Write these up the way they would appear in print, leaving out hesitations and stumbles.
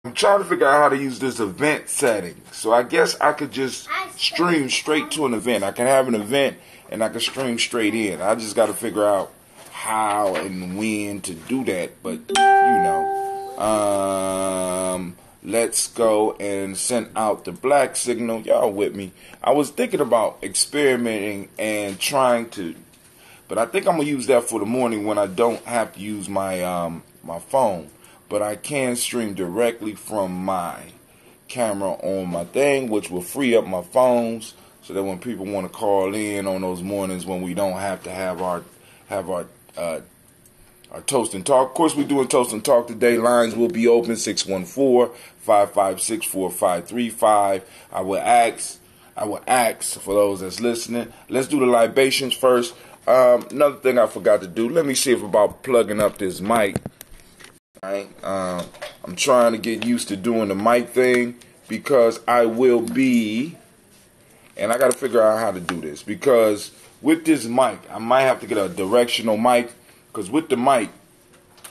I'm trying to figure out how to use this event setting. So I guess I could just stream straight to an event. I can have an event and I can stream straight in. I just got to figure out how and when to do that. But, let's go and send out the black signal. Y'all with me? I was thinking about experimenting and trying to, but I think I'm going to use that for the morning when I don't have to use my my phone. But I can stream directly from my camera on my thing, which will free up my phones so that when people want to call in on those mornings when we don't have to have our Toast and Talk. Of course, we're doing Toast and Talk today. Lines will be open 614-556-4535. I will ask for those that's listening. Let's do the libations first. Another thing I forgot to do. Let me see if about plugging up this mic. Right? I'm trying to get used to doing the mic thing because I will be, and I got to figure out how to do this because with this mic, I might have to get a directional mic because with the mic,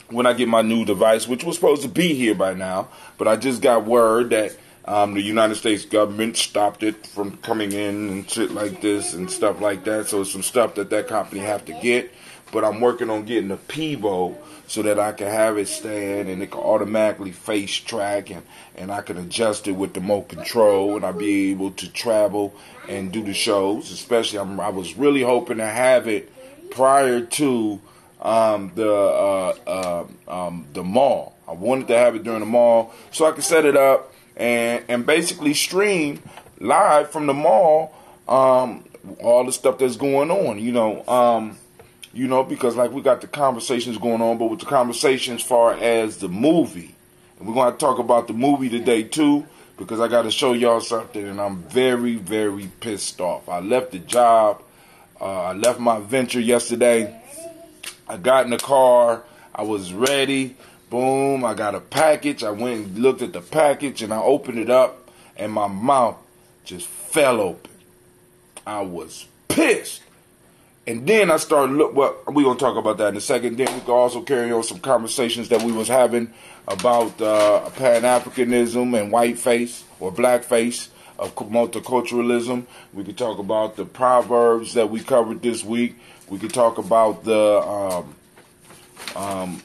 when I get my new device, which was supposed to be here by now, but I just got word that the United States government stopped it from coming in and shit like this and stuff like that. So it's some stuff that company have to get. But I'm working on getting a Pivo so that I can have it stand and it can automatically face track and I can adjust it with the remote control and I'll be able to travel and do the shows. Especially, I was really hoping to have it prior to the mall. I wanted to have it during the mall so I could set it up and basically stream live from the mall all the stuff that's going on, because like we got the conversations going on, but with the conversations as far as the movie, and we're going to talk about the movie today too, because I got to show y'all something, and I'm very, very pissed off. I left the job, I left my venture yesterday. I got in the car, I was ready, boom, I got a package. I went and looked at the package and I opened it up and my mouth just fell open. I was pissed. And then I started we're going to talk about that in a second. Then we can also carry on some conversations that we was having about Pan-Africanism and whiteface or blackface of multiculturalism. We could talk about the proverbs that we covered this week. We could talk about the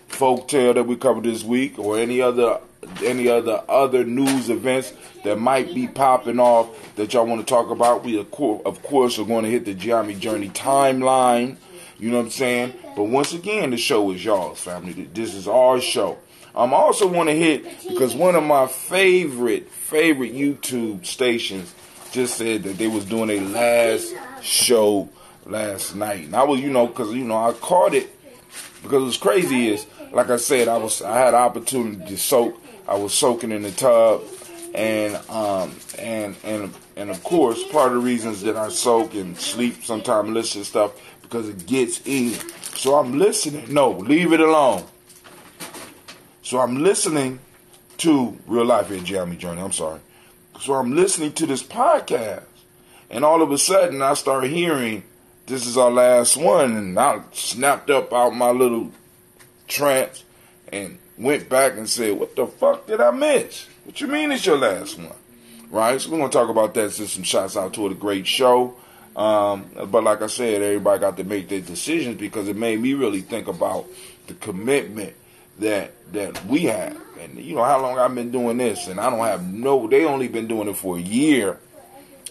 folk tale that we covered this week, or any other news events that might be popping off that y'all want to talk about. We of course are going to hit the Gye-Nyame Journey timeline. You know what I'm saying? But once again, the show is y'all's, family. This is our show. I also want to hit, because one of my favorite YouTube stations just said that they was doing a last show last night. And I was, because, I caught it because what's crazy is, like I said, I had opportunity to soak. I was soaking in the tub, and of course, part of the reasons that I soak and sleep sometimes and listen to stuff because it gets in. So I'm listening. No, leave it alone. So I'm listening to Real Life at Gye-Nyame Journey. I'm sorry. So I'm listening to this podcast, and all of a sudden I start hearing, "This is our last one," and I snapped up out my little trance and went back and said, "What the fuck did I miss? What you mean it's your last one?" Right? So we're going to talk about that, send some shots out to a great show. But like I said, everybody got to make their decisions because it made me really think about the commitment that we have. And how long I've been doing this, and I don't have they only been doing it for a year,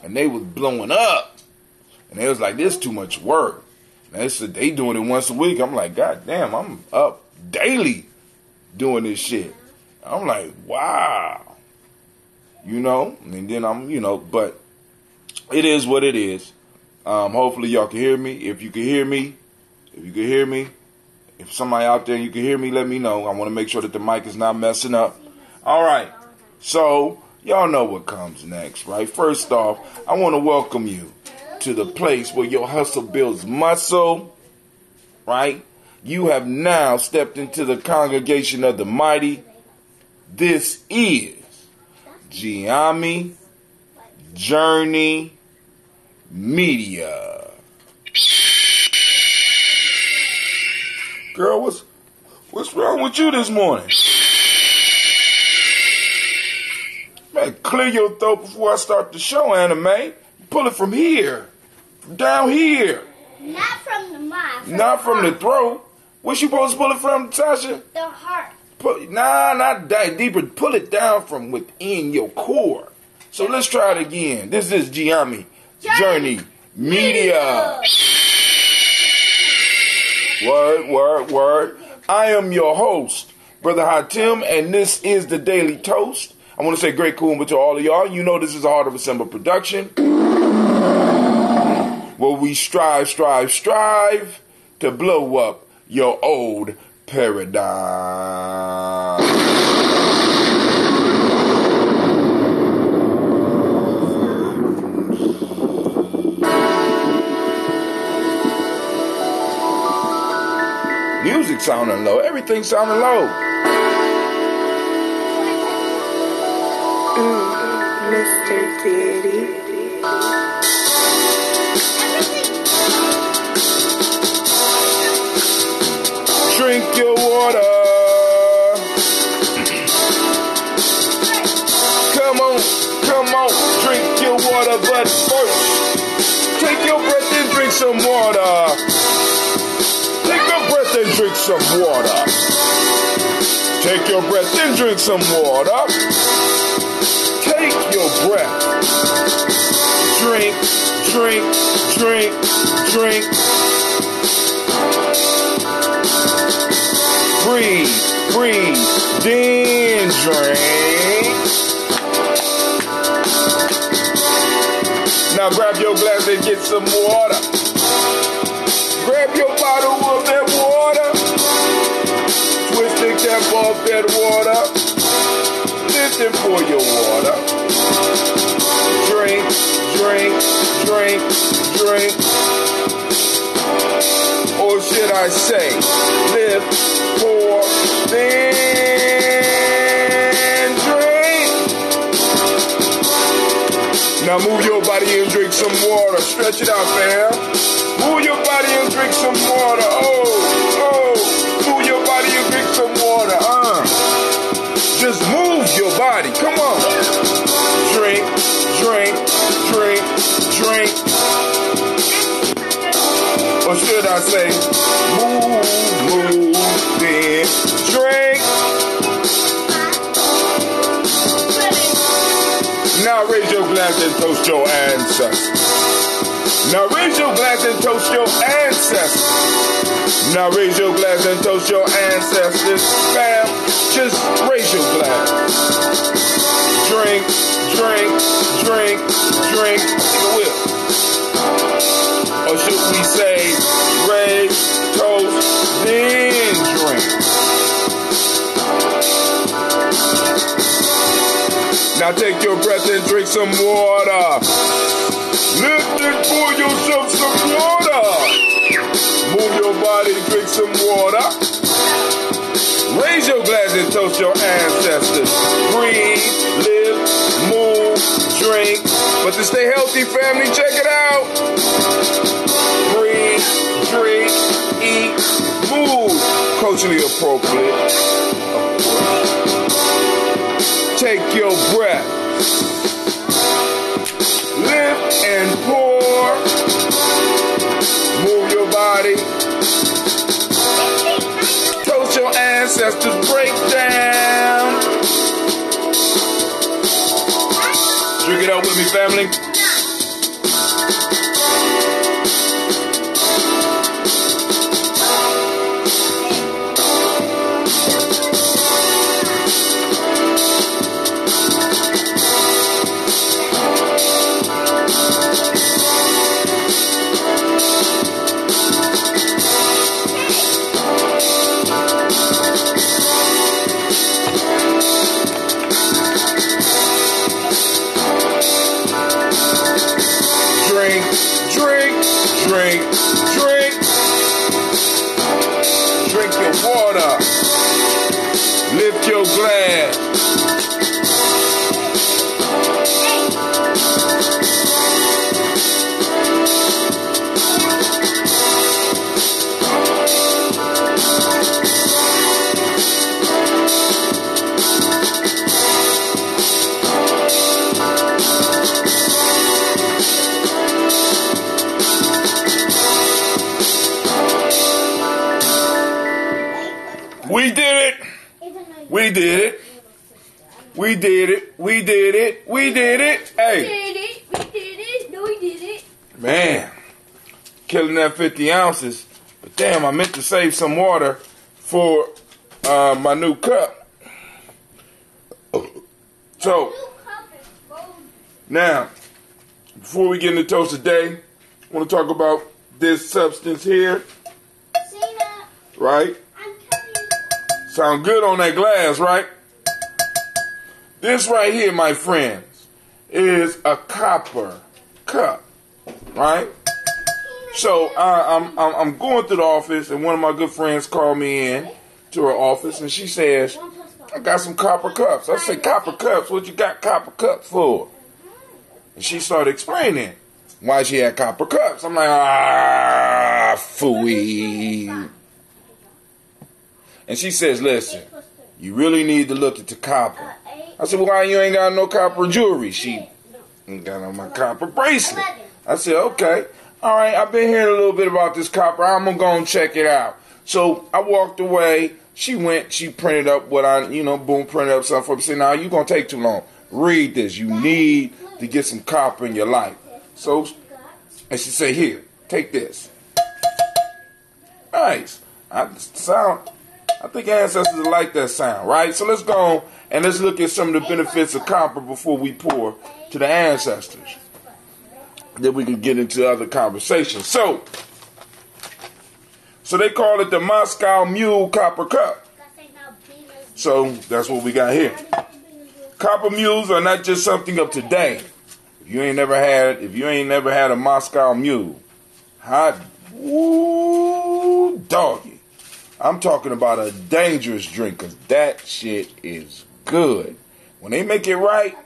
and they was blowing up. And they was like, "This too much work." And they said they doing it once a week. I'm like, God damn, I'm up daily doing this shit. I'm like, wow. And then but it is what it is. Hopefully y'all can hear me. If you can hear me, if somebody out there you can hear me, let me know. I want to make sure that the mic is not messing up. All right. So y'all know what comes next, right? First off, I want to welcome you to the place where your hustle builds muscle, right? You have now stepped into the congregation of the mighty. This is Gye-Nyame Journey Media. Girl, what's wrong with you this morning? Man, clear your throat before I start the show, Anime. Pull it from here. Down here. Not from the mouth. Not from the throat. Where you supposed to pull it from, Tasha? The heart. Not that deeper. Pull it down from within your core. So let's try it again. This is Gye-Nyame Journey Media. Word. I am your host, Brother Hatim, and this is the Daily Toast. I want to say great Kuumba to all of y'all. You know this is a Heart of a Simba production, where we strive to blow up your old paradigm. Music sounding low. Everything sounding low. Mr. Diddy. Drink your water. Come on, drink your water. But first, take your breath and drink some water. Take your breath and drink some water. Take your breath and drink some water. Take your breath. Drink. Breathe, then drink. Now grab your glass and get some water. Grab your bottle of that water. Twist the cap off that water. Listen for your water. Drink. Or should I say, lift, pour, then drink. Now move your body and drink some water. Stretch it out, fam. Move your body and drink some water. Oh. Move your body and drink some water. Just move your body. Come on. Drink. Or should I say, move, then drink. Now raise your glass and toast your ancestors. Now raise your glass and toast your ancestors. Now raise your glass and toast your ancestors. Fam, just raise your glass. Drink. Or should we say, raise, toast, then drink. Now take your breath and drink some water. Lift and pour yourself some water. Move your body, drink some water. Raise your glass and toast your ancestors. Breathe, live, move, drink. But to stay healthy, family, check it out. Breathe, drink, eat, move. Culturally appropriate, of course. Take your breath. Lift and pour. Move your body. Toast your ancestors. Break down. Drink it out with me, family. Drink your water. Lift your glass. We did it. We did it. We did it. We did it. Hey. We did it. We did it. No, we did it. Man. Killing that 50 ounces. But damn, I meant to save some water for my new cup. So, now, before we get into toast today, I want to talk about this substance here. Gina, Right? I'm coming. Sound good on that glass, right? This right here, my friends, is a copper cup, right? So I'm going through the office, and one of my good friends called me in to her office, and she says, "I got some copper cups." I said, "Copper cups? What you got copper cups for?" And she started explaining why she had copper cups. I'm like, phooey. And she says, "Listen, you really need to look into copper." I said, "Why you ain't got no copper jewelry?" She ain't got on my copper bracelet. I said, "Okay. All right, I've been hearing a little bit about this copper. I'm going to go and check it out." So I walked away. She went, she printed up what boom, printed up something for me. Said, "Now you're going to take too long. Read this. You need to get some copper in your life." So, and she said, "Here, take this." Nice. I think ancestors like that sound, right? So let's go and let's look at some of the benefits of copper before we pour to the ancestors. Then we can get into other conversations. So they call it the Moscow Mule Copper Cup. So that's what we got here. Copper mules are not just something of today. If you ain't never had a Moscow Mule, doggy. I'm talking about a dangerous drink, because that shit is good. When they make it right,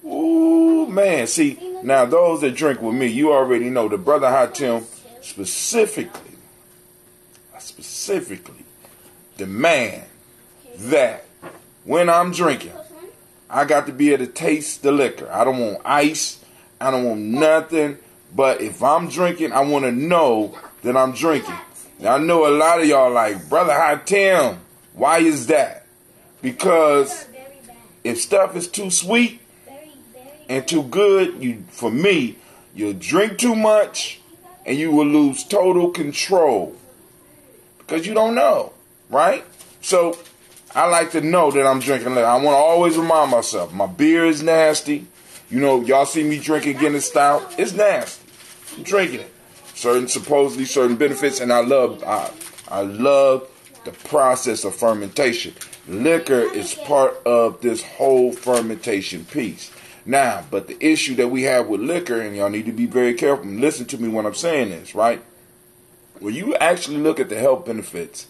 ooh, man. See, now those that drink with me, you already know the Brother Hatim specifically demand that when I'm drinking, I got to be able to taste the liquor. I don't want ice. I don't want nothing. But if I'm drinking, I want to know that I'm drinking. Now, I know a lot of y'all like, "Brother Hatim, why is that?" Because if stuff is too sweet and too good, for me, you'll drink too much and you will lose total control. Because you don't know, right? So I like to know that I'm drinking liquor. I want to always remind myself, my beer is nasty. Y'all see me drinking Guinness Stout. It's nasty. I'm drinking it. Supposedly certain benefits, and I love the process of fermentation. Liquor is part of this whole fermentation piece. Now, but the issue that we have with liquor, and y'all need to be very careful and listen to me when I'm saying this, right? When you actually look at the health benefits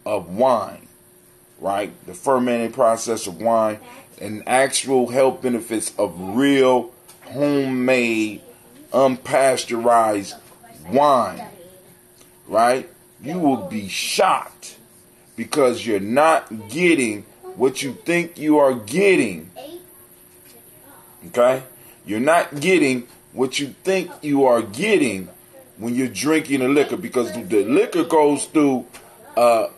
of wine, right? The fermenting process of wine and actual health benefits of real homemade, unpasteurized wine, right? You will be shocked, because you're not getting what you think you are getting. Okay? You're not getting what you think you are getting when you're drinking a liquor, because the liquor goes through a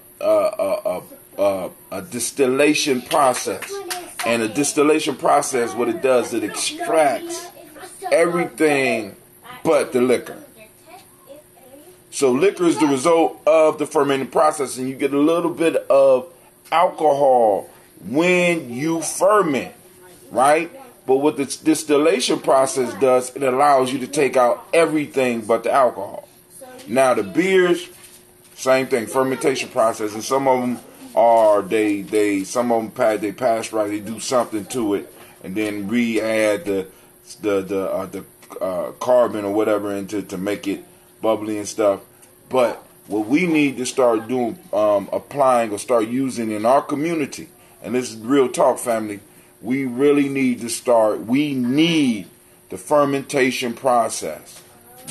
distillation process. And a distillation process, what it does, it extracts everything but the liquor. So liquor is the result of the fermenting process, and you get a little bit of alcohol when you ferment, right? But what the distillation process does, it allows you to take out everything but the alcohol. Now the beers, same thing, fermentation process, and some of them are they pasteurize, they do something to it, and then re-add the carbon or whatever into to make it bubbly and stuff. But what we need to start doing, applying or start using in our community, and this is real talk, family, we really need to start, we need the fermentation process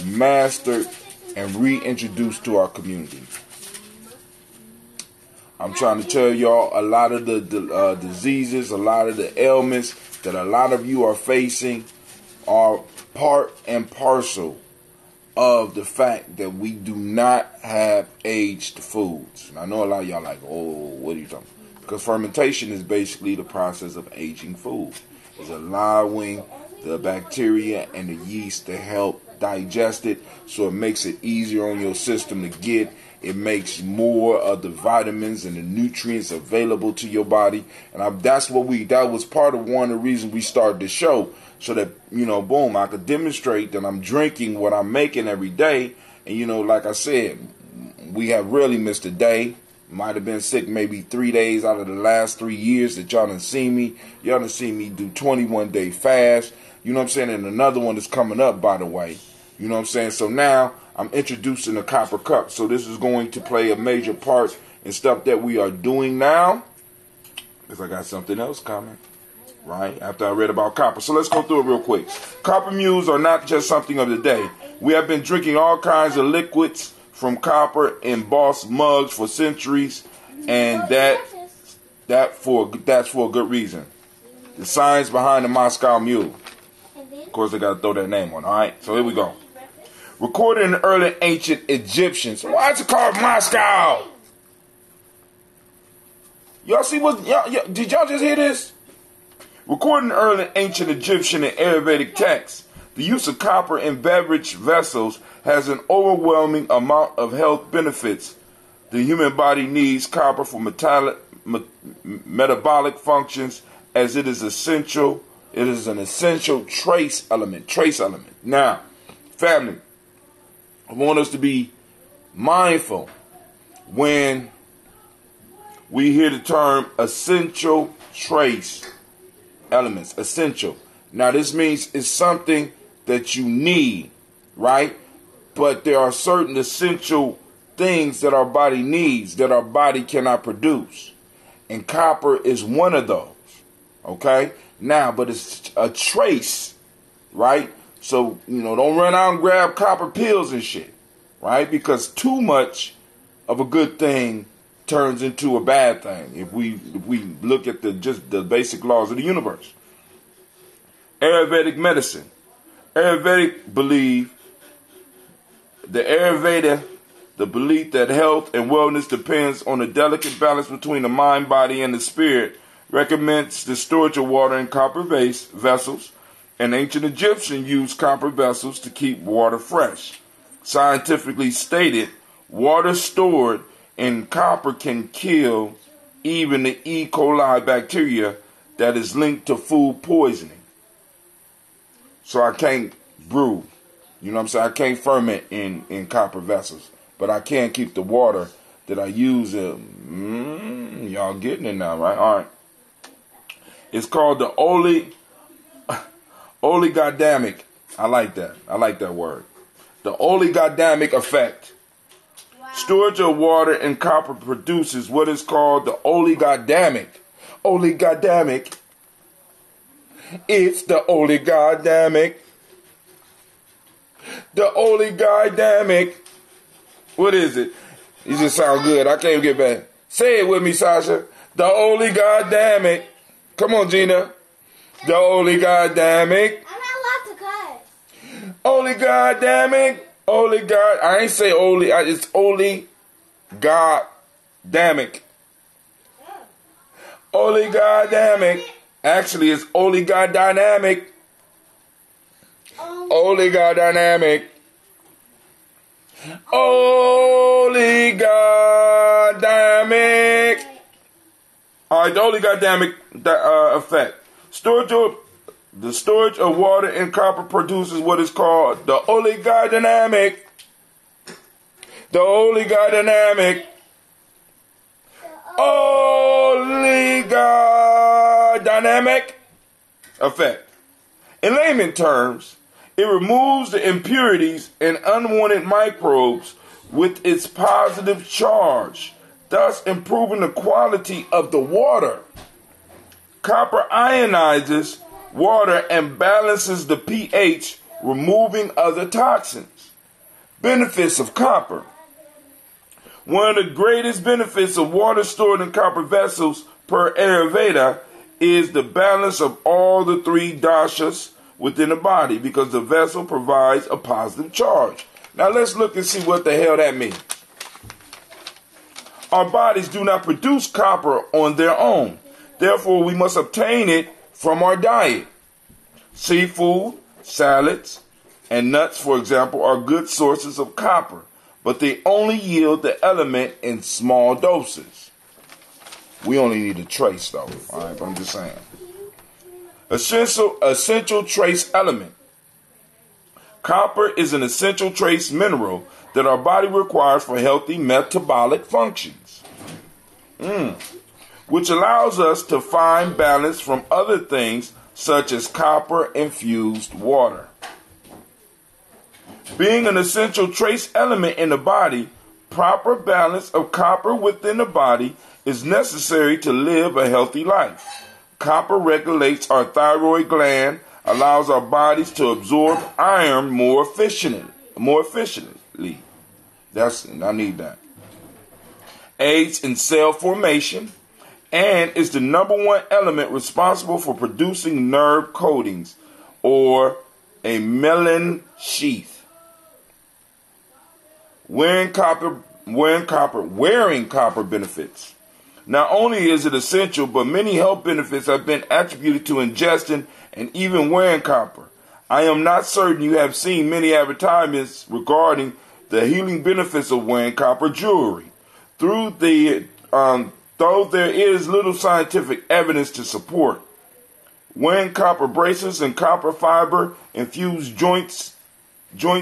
mastered and reintroduced to our community. I'm trying to tell y'all, a lot of the diseases, a lot of the ailments that a lot of you are facing are part and parcel of the fact that we do not have aged foods. And I know a lot of y'all like, oh, what are you talking about? Because fermentation is basically the process of aging food. It's allowing the bacteria and the yeast to help digest it, so it makes it easier on your system to get. It makes more of the vitamins and the nutrients available to your body. And that was part of one of the reasons we started the show, so that, boom, I could demonstrate that I'm drinking what I'm making every day. And, like I said, we have really missed a day. Might have been sick maybe 3 days out of the last 3 years that y'all done seen me. Y'all done seen me do 21-day fast. You know what I'm saying? And another one is coming up, by the way. You know what I'm saying? So now I'm introducing the copper cup. So this is going to play a major part in stuff that we are doing now, because I got something else coming, right, after I read about copper. So let's go through it real quick. Copper mules are not just something of the day. We have been drinking all kinds of liquids from copper in boss mugs for centuries, and that's for a good reason. The science behind the Moscow Mule. Of course, they got to throw that name on. All right, so here we go. Recorded in the early ancient Egyptians. Why is it called Moscow? Y'all see what? Did y'all just hear this? Recorded in early ancient Egyptian and Ayurvedic texts, the use of copper in beverage vessels has an overwhelming amount of health benefits. The human body needs copper for metabolic functions, as it is essential. It is an essential trace element. Now, family, I want us to be mindful when we hear the term essential trace elements. Essential. Now, this means it's something that you need, right? But there are certain essential things that our body needs that our body cannot produce. And copper is one of those. Okay? Now, but it's a trace, right? So, don't run out and grab copper pills and shit, right? Because too much of a good thing turns into a bad thing if we look at just the basic laws of the universe. Ayurvedic medicine. Ayurvedic belief, the Ayurveda, the belief that health and wellness depends on a delicate balance between the mind, body, and the spirit, recommends the storage of water in copper-based vessels. And ancient Egyptians used copper vessels to keep water fresh. Scientifically stated, water stored in copper can kill even the E. coli bacteria that is linked to food poisoning. So I can't brew, I can't ferment in copper vessels, but I can keep the water that I use. Y'all getting it now, right? All right. It's called the oligodamic. I like that word. The oligodamic effect. Wow. Storage of water in copper produces what is called the oligodamic. It's the oligodamic. The oligodamic. What is it? You just sound good. I can't even get back. Say it with me, Shasha. The oligodamic. Come on, Gina. The oligodamic. I'm not allowed to cut. Oligodamic. Oligod. I ain't say oli. It's oligodamic. Oligodamic. Actually, it's oligodynamic. Oligodynamic. Oligodynamic. All right, the oligodynamic effect. The storage of water in copper produces what is called the oligodynamic. The oligodynamic. Oligodynamic effect. In layman terms, it removes the impurities and unwanted microbes with its positive charge, thus improving the quality of the water. Copper ionizes water and balances the pH, removing other toxins. Benefits of copper. One of the greatest benefits of water stored in copper vessels per Ayurveda is the balance of all the three dashas within the body, because the vessel provides a positive charge. Now let's look and see what the hell that means. Our bodies do not produce copper on their own. Therefore, we must obtain it from our diet. Seafood, salads, and nuts, for example, are good sources of copper, but they only yield the element in small doses. We only need a trace, though. All right, but I'm just saying. Essential trace element. Copper is an essential trace mineral that our body requires for healthy metabolic functions, which allows us to find balance from other things such as copper-infused water. Being an essential trace element in the body, proper balance of copper within the body is necessary to live a healthy life. Copper regulates our thyroid gland, allows our bodies to absorb iron more efficiently. I need that. Aids in cell formation and is the number one element responsible for producing nerve coatings or a myelin sheath. Wearing copper benefits. Not only is it essential, but many health benefits have been attributed to ingesting and even wearing copper. I am not certain you have seen many advertisements regarding the healing benefits of wearing copper jewelry. Though there is little scientific evidence to support, wearing copper bracelets and copper fiber infused joint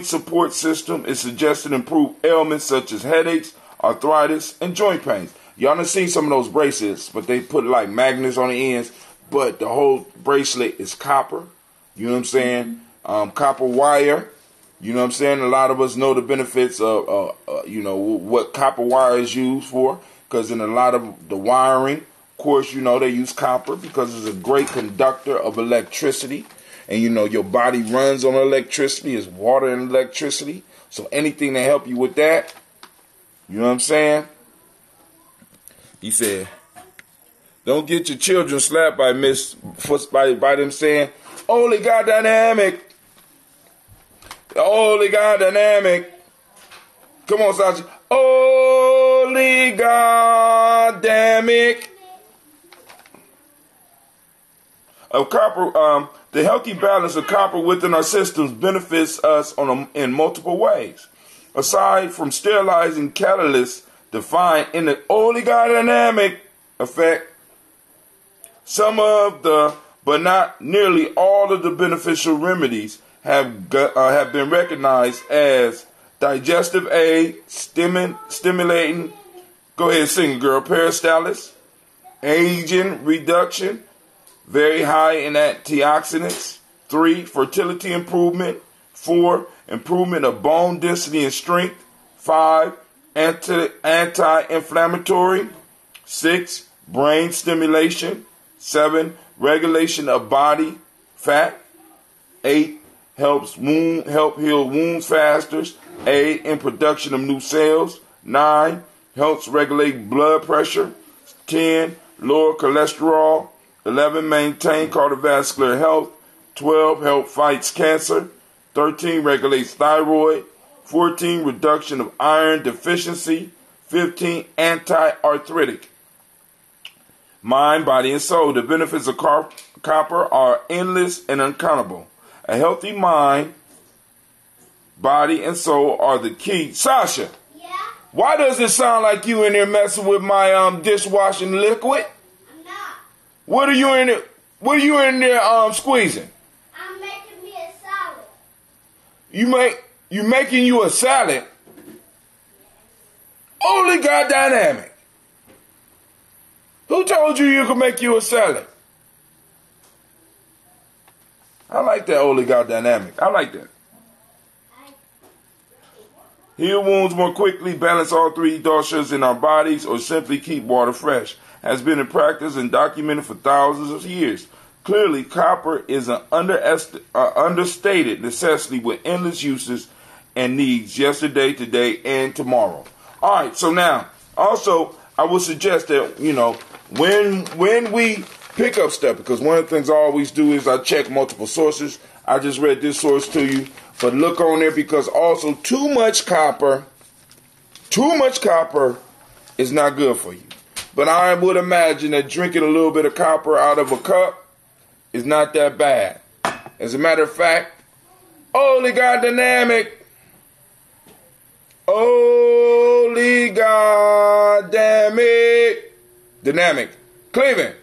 support system is suggested to improve ailments such as headaches, arthritis, and joint pains. Y'all done seen some of those bracelets, but they put like magnets on the ends, but the whole bracelet is copper. You know what I'm saying? Copper wire. You know what I'm saying? A lot of us know the benefits of, what copper wire is used for, because in a lot of the wiring, of course, they use copper because it's a great conductor of electricity. And, your body runs on electricity, is water and electricity. So anything to help you with that, you know what I'm saying? He said, don't get your children slapped by them saying, "Holy God dynamic. Holy God dynamic." Come on, Sasha. Holy God dynamic. Of copper, the healthy balance of copper within our systems benefits us in multiple ways. Aside from sterilizing catalysts defined in the oligodynamic effect, some of but not nearly all of the beneficial remedies have been recognized as digestive aid, stimulating, go ahead sing it girl, peristalsis, aging reduction, very high in antioxidants, 3, fertility improvement, 4, improvement of bone density and strength, 5, anti-inflammatory, 6, brain stimulation, 7, regulation of body fat, 8, help heal wounds faster, 8, in production of new cells, 9, helps regulate blood pressure, 10, lower cholesterol, 11, maintain cardiovascular health, 12, help fights cancer, 13, regulates thyroid, 14, reduction of iron deficiency, 15, anti-arthritic. Mind, body, and soul. The benefits of copper are endless and uncountable. A healthy mind, body, and soul are the key. Sasha, Yeah? why does it sound like you in there messing with my dishwashing liquid? I'm not. What are you in there? What are you in there squeezing? I'm making me a salad. You making you a salad? Only God dynamic. Who told you could make you a salad? I like that Holy God dynamic. I like that. Heal wounds more quickly, balance all 3 doshas in our bodies, or simply keep water fresh. Has been in practice and documented for thousands of years. Clearly, copper is an understated necessity with endless uses and needs yesterday, today, and tomorrow. All right, so now, also, I would suggest that, when we pick up stuff, because one of the things I always do is I check multiple sources. I just read this source to you, but look on there, because also too much copper It's not good for you. But I would imagine that drinking a little bit of copper out of a cup is not that bad. As a matter of fact, holy God dynamic. Holy God damn it. Dynamic. Cleveland.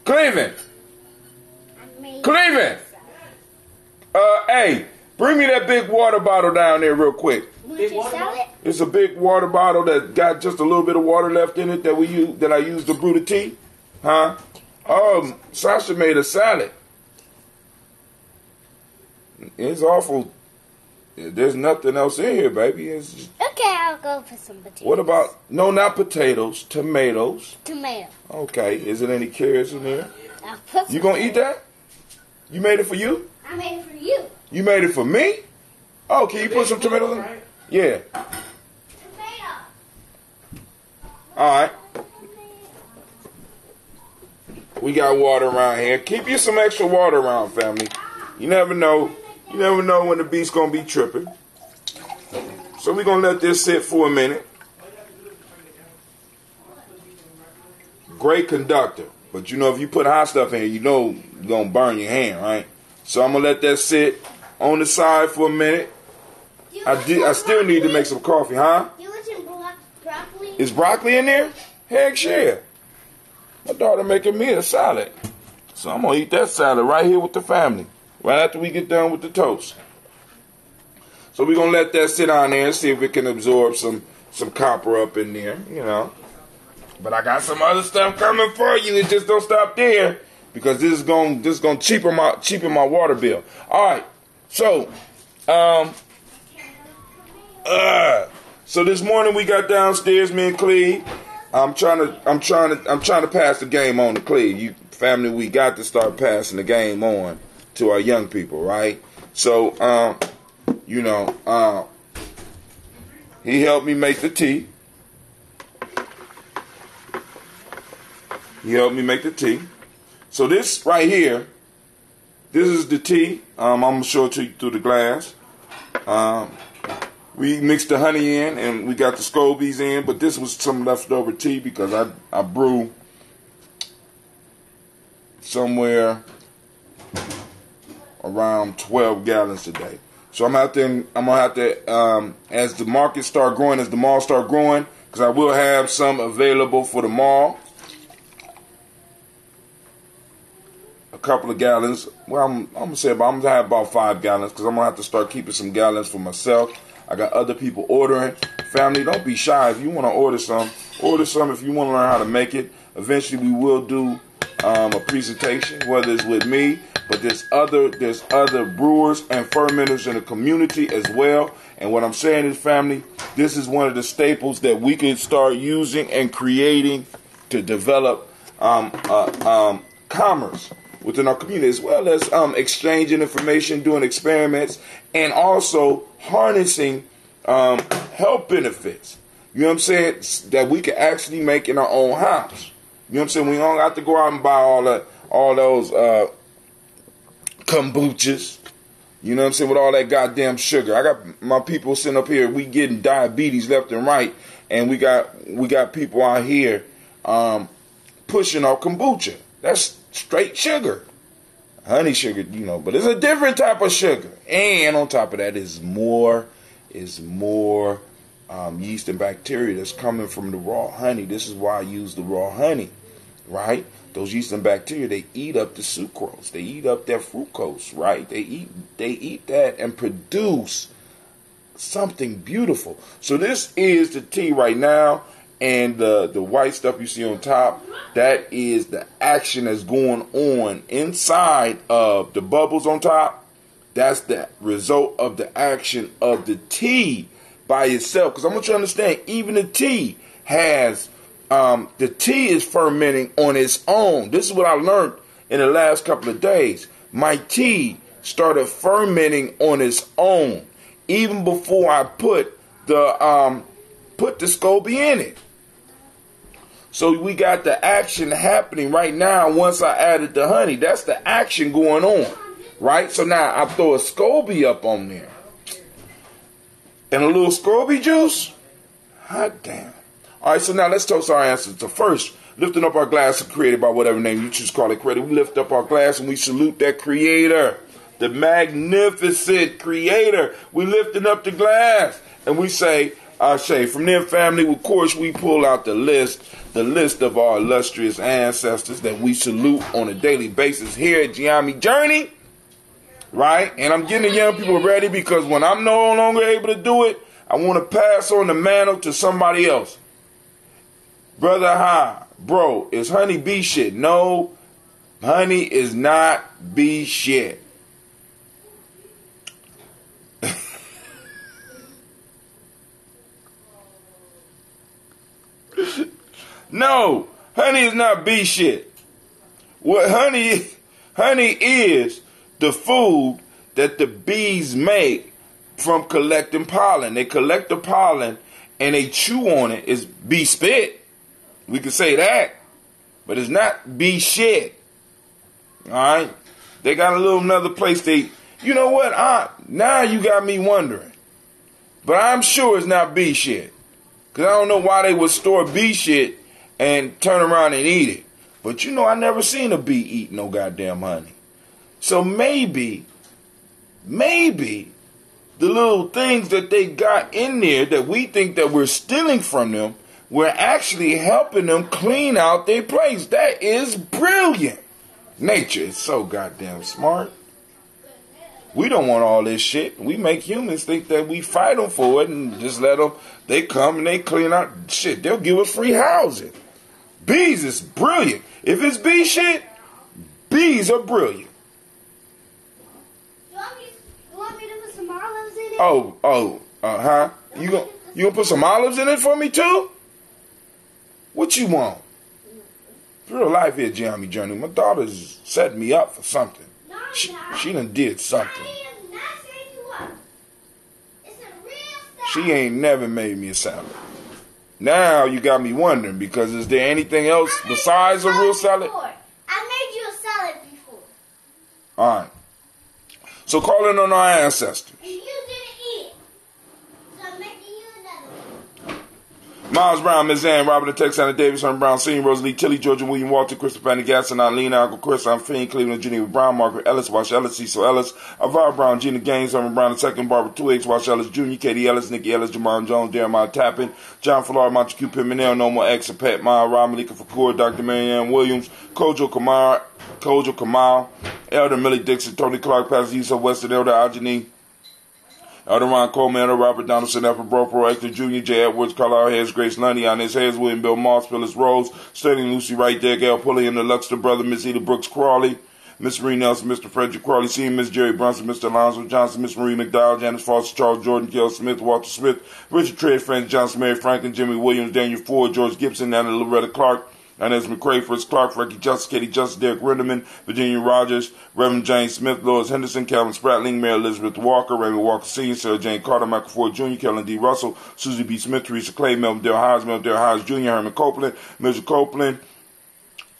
Cleveland. Cleveland. Hey, bring me that big water bottle down there real quick. Big water bottle? It's a big water bottle that got just a little bit of water left in it that I use to brew the tea. Huh? Shasha made a salad. It's awful. There's nothing else in here, baby. It's just, okay, I'll go for some potatoes. what about, no, not potatoes, tomatoes. Tomato. Okay, is it any carrots in there? I'll put some You gonna eat that? You made it for you? I made it for you. You made it for me? Oh, can you put some tomatoes in? Yeah. Tomato. All right. We got water around here. Keep you some extra water around, family. You never know. You never know when the beast's gonna be tripping. So we're gonna let this sit for a minute. Great conductor. But you know, if you put hot stuff in here, you know you're gonna burn your hand, right? So I'm gonna let that sit on the side for a minute. I still need to make some coffee, huh? You want some broccoli? Is broccoli in there? Heck yeah. My daughter making me a salad. So I'm gonna eat that salad right here with the family. Right after we get done with the toast. So we're gonna let that sit on there and see if it can absorb some copper up in there, you know. But I got some other stuff coming for you. It just don't stop there. Because this is gonna cheapen my water bill. Alright. So so this morning we got downstairs, me and Cleve. I'm trying to pass the game on to Cleve. You family, we got to start passing the game on to our young people, right? So he helped me make the tea. So this right here, this is the tea. I'm gonna show it to you through the glass. We mixed the honey in and we got the scobies in, but this was some leftover tea because I brew somewhere around 12 gallons a day. So I'm gonna have to as the markets start growing, as the malls start growing, because I will have some available for the mall. A couple of gallons. Well, I'm gonna have about 5 gallons because I'm gonna have to start keeping some gallons for myself. I got other people ordering. Family, don't be shy. If you want to order some if you want to learn how to make it. Eventually we will do a presentation, whether it's with me, but there's other brewers and fermenters in the community as well. And what I'm saying is, family, this is one of the staples that we can start using and creating to develop commerce within our community, as well as exchanging information, doing experiments, and also harnessing health benefits. You know what I'm saying? That we can actually make in our own house. You know what I'm saying? We don't have to go out and buy all those kombuchas. You know what I'm saying? With all that goddamn sugar. I got my people sitting up here. We getting diabetes left and right, and we got people out here pushing our kombucha. That's straight sugar, honey sugar, you know, but it's a different type of sugar. And on top of that is more yeast and bacteria that's coming from the raw honey. This is why I use the raw honey, right? Those yeast and bacteria, they eat up the sucrose, they eat up that fructose, right? They eat that and produce something beautiful. So this is the tea right now. And the white stuff you see on top, that is the action that's going on inside of the bubbles on top. That's the result of the action of the tea by itself. Because I want you to understand, even the tea has, the tea is fermenting on its own. This is what I learned in the last couple of days. My tea started fermenting on its own, even before I put the SCOBY in it. So we got the action happening right now once I added the honey. That's the action going on, right? So now I throw a SCOBY up on there. And a little SCOBY juice. Hot damn. All right, so now let's toast our ancestors. So first, lifting up our glass, created by whatever name you choose to call it, created. We lift up our glass and we salute that creator, the magnificent creator. We lifting up the glass and we say, from their family, of course, we pull out the list of our illustrious ancestors that we salute on a daily basis here at Gye-Nyame Journey, right? And I'm getting the young people ready because when I'm no longer able to do it, I want to pass on the mantle to somebody else. Brother, bro, is honey bee shit? No, honey is not bee shit. No, honey is not bee shit. What honey is the food that the bees make from collecting pollen. They collect the pollen and they chew on it. It's bee spit. We can say that, but it's not bee shit. All right, they got a little another place. You know what? Now you got me wondering, but I'm sure it's not bee shit because I don't know why they would store bee shit and turn around and eat it. But you know, I never seen a bee eat no goddamn honey. So maybe the little things that they got in there that we think that we're stealing from them, we're actually helping them clean out their place. That is brilliant. Nature is so goddamn smart. We don't want all this shit. We make humans think that we fight them for it and just let them, they come and they clean out shit. They'll give us free housing. Bees is brilliant. If it's bee shit, bees are brilliant. You want me to put some olives in it? You gonna put some olives in it for me too? What you want? Real life here, Gye-Nyame Journey. My daughter's setting me up for something. No, She done did something. Daddy is not setting you up. It's a real salad. She ain't never made me a salad. Now you got me wondering, because is there anything else besides a real salad? I made you a salad before. Alright. So calling on our ancestors. And you didn't eat it. So I'm making you another one. Miles Brown, Ms. Ann, Robert Texana Davis, Herman Brown, Senior, Rosalie Tilly, Georgia William Walter, Christopher Pendergast, Eileen, Uncle Chris, I'm Fiend, Cleveland, Geneva Brown, Margaret Ellis, Wash Ellis, Cecil Ellis, Avar Brown, Gina Gaines, Herman Brown II, Barbara 2X, Wash Ellis Jr., Katie Ellis, Nikki Ellis, Jamon Jones, Jeremiah Tappan, John Flora, Montague Pimenel, No More X, Pat Meyer, Rob Malika Fakur, Dr. Marianne Williams, Kojo Kamal, Elder Millie Dixon, Tony Clark, Pastor Yusuf Weston, Elder Algeny, Elder Ron Coleman, Elder Robert Donaldson, Alfred Bro, Hector Jr., J. Edwards, Carlisle Hayes, Grace Lundy, Inez Hayes, William Bill Moss, Phyllis Rose, Sterling Lucy Wright, there, Gail Pulley, and the Luxter brother, Miss Eda Brooks Crawley, Miss Marie Nelson, Mr. Frederick Crawley, Sr., Miss Jerry Brunson, Mr. Alonzo Johnson, Miss Marie McDowell, Janice Foster, Charles Jordan, Gail Smith, Walter Smith, Richard Trey, Frank Johnson, Mary Franklin, Jimmy Williams, Daniel Ford, George Gibson, Anna Loretta Clark, Inez McCrae, Fritz Clark, Frankie Justice, Katie Justice, Derek Renderman, Virginia Rogers, Reverend James Smith, Lois Henderson, Calvin Spratling, Mary Elizabeth Walker, Raymond Walker Sr., Sarah Jane Carter, Michael Ford Jr., Kellen D. Russell, Susie B. Smith, Teresa Clay, Melvin Dale Hines Jr., Herman Copeland, Mitchell Copeland,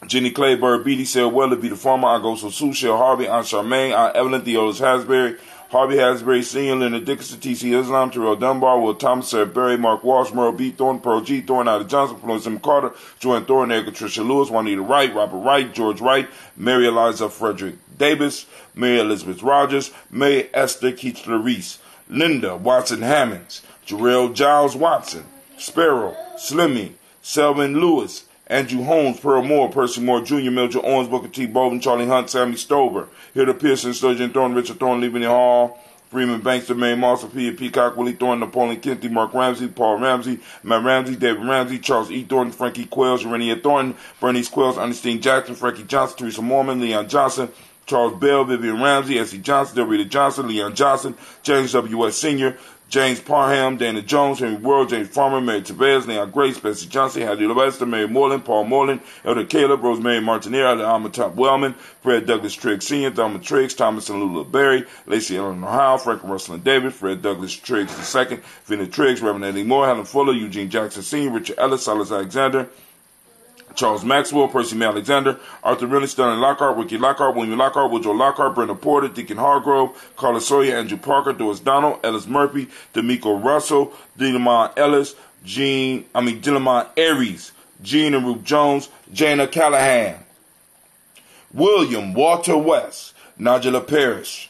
Jenny Clayburg, B.D. Sarah Weller, B. the Farmer, Agosto Sue, Shell Harvey, Aunt Charmaine, Aunt Evelyn, Theodis Hasbury, Harvey Hasbury Sr., Leonard Dickinson, T.C. Islam, Terrell Dunbar, Will Thomas, Sarah Berry, Mark Walsh, Merle B. Thorne, Pearl G. Thorne, Ida Johnson, Florence M. Carter, Joanne Thorne, Erica Tricia Lewis, Juanita Wright, Robert Wright, George Wright, Mary Eliza Frederick Davis, Mary Elizabeth Rogers, May Esther Keechler Reese, Linda Watson Hammonds, Jarrell Giles Watson, Sparrow, Slimmy, Selvin Lewis, Andrew Holmes, Pearl Moore, Percy Moore Jr., Mildred Owens, Booker T. Bowden, Charlie Hunt, Sammy Stover, Hilda Pearson, Sturgeon Thorne, Richard Thorne, Leaving Hall, Freeman Bankster, Mary Moss, Sophia Peacock, Willie Thorne, Napoleon Kenty, Mark Ramsey, Paul Ramsey, Matt Ramsey, David Ramsey, Charles E. Thornton, Frankie Quells, Urania Thornton, Bernice Quells, Ernestine Jackson, Frankie Johnson, Teresa Mormon, Leon Johnson, Charles Bell, Vivian Ramsey, S.C. Johnson, Delrita Johnson, Leon Johnson, James W.S. Sr., James Parham, Dana Jones, Henry World, James Farmer, Mary Tevez, Leon Grace, Betsy Johnson, Hattie Levester, Mary Moreland, Paul Moreland, Elder Caleb, Rosemary Martinier, Elder Almatop Wellman, Fred Douglas Triggs Sr., Thelma Triggs, Thomas and Lula Berry, Lacey Eleanor Howe, Frank Russell and David, Fred Douglas Triggs II, Vina Triggs, Reverend Eddie Moore, Helen Fuller, Eugene Jackson Sr., Richard Ellis, Silas Alexander, Charles Maxwell, Percy May Alexander, Arthur Riley, Sterling Lockhart, Ricky Lockhart, William Lockhart, Woodrow Lockhart, Brenda Porter, Deacon Hargrove, Carla Sawyer, Andrew Parker, Doris Donald, Ellis Murphy, D'Amico Russell, Dinamon Ellis, Dillamon Aries, Gene and Ruth Jones, Jana Callahan, William Walter West, Nigella Parrish,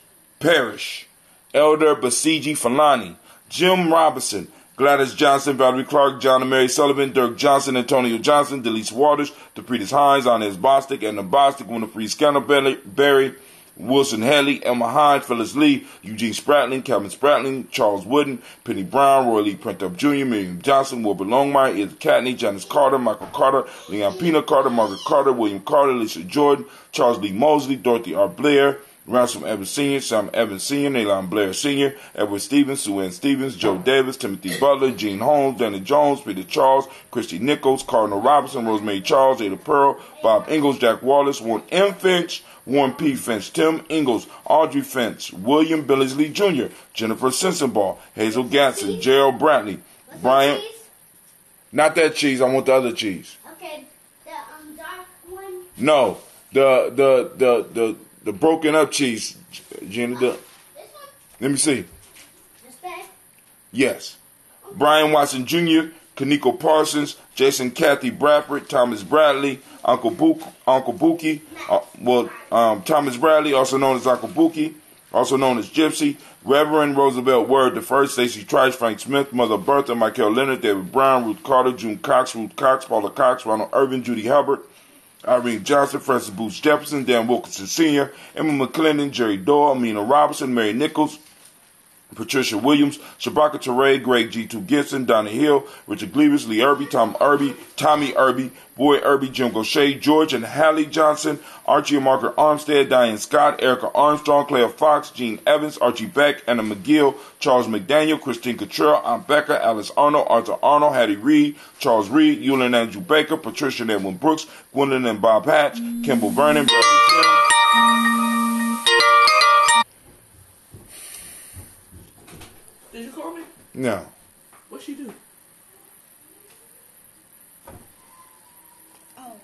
Elder Basiji Falani, Jim Robinson, Gladys Johnson, Valerie Clark, John and Mary Sullivan, Dirk Johnson, Antonio Johnson, Delise Waters, Depretis Hines, Inez Bostic, Edna Bostic, Winifred Scandalberry, Wilson Haley, Emma Hines, Phyllis Lee, Eugene Spratling, Calvin Spratling, Charles Wooden, Penny Brown, Roy Lee Printup Jr., Miriam Johnson, Wilbur Longmire, Ed Catney, Janice Carter, Michael Carter, Leon Pina Carter, Margaret Carter, William Carter, Lisa Jordan, Charles Lee Mosley, Dorothy R. Blair, Ransom Evans Sr., Sam Evans Sr., Nalon Blair Sr., Edward Stevens, Sue Ann Stevens, Joe Davis, Timothy Butler, Gene Holmes, Danny Jones, Peter Charles, Christy Nichols, Cardinal Robinson, Rosemary Charles, Ada Pearl, Bob Ingalls, Jack Wallace, Warren M. Finch, Warren P. Finch, Tim Ingalls, Audrey Finch, William Billingsley Jr., Jennifer Sensenball, Hazel Gatson, Gerald Bradley, Brian. Not that cheese. I want the other cheese. Okay, the dark one. No, the broken up cheese, Gina. This one. Let me see. This bag. Yes. Brian Watson Jr., Kaniko Parsons, Jason Kathy Bradford, Thomas Bradley, Uncle Buki, Thomas Bradley, also known as Uncle Buki, also known as Gypsy, Reverend Roosevelt Word the First, Stacey Trice, Frank Smith, Mother Bertha, Michael Leonard, David Brown, Ruth Carter, June Cox, Ruth Cox, Paula Cox, Ronald Irvin, Judy Hubbard, Irene Johnson, Francis Booth Jefferson, Dan Wilkinson Sr., Emma McClendon, Jerry Doyle, Amina Robinson, Mary Nichols, Patricia Williams, Shabaka Teray, Greg G2 Gibson, Donna Hill, Richard Gleavis, Lee Irby, Tommy Irby, Boy Irby, Jim Gaucher, George and Hallie Johnson, Archie and Margaret Armstead, Diane Scott, Erica Armstrong, Claire Fox, Gene Evans, Archie Beck, Anna McGill, Charles McDaniel, Christine Cottrell, Aunt Becca, Alice Arnold, Arthur Arnold, Hattie Reed, Charles Reed, Eulin Andrew Baker, Patricia and Edwin Brooks, Gwendolyn and Bob Hatch, Kimball Vernon, Did you call me? No. What'd she do? Oh.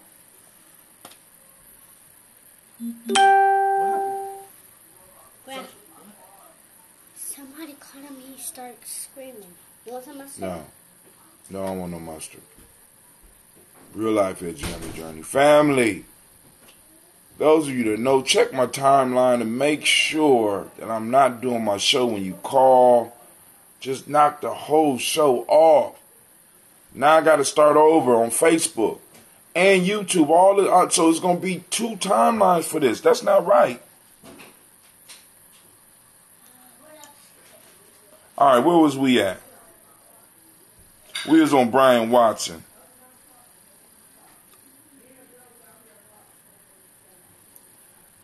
What happened? Grandpa. Somebody called him and he started screaming. You want some mustard? No. No, I don't want no mustard. Real life here, Gye-Nyame Journey. Family. Those of you that know, check my timeline and make sure that I'm not doing my show when you call. Just knock the whole show off. Now I got to start over on Facebook and YouTube. So it's going to be 2 timelines for this. That's not right. All right, where was we at? We was on Brian Watson.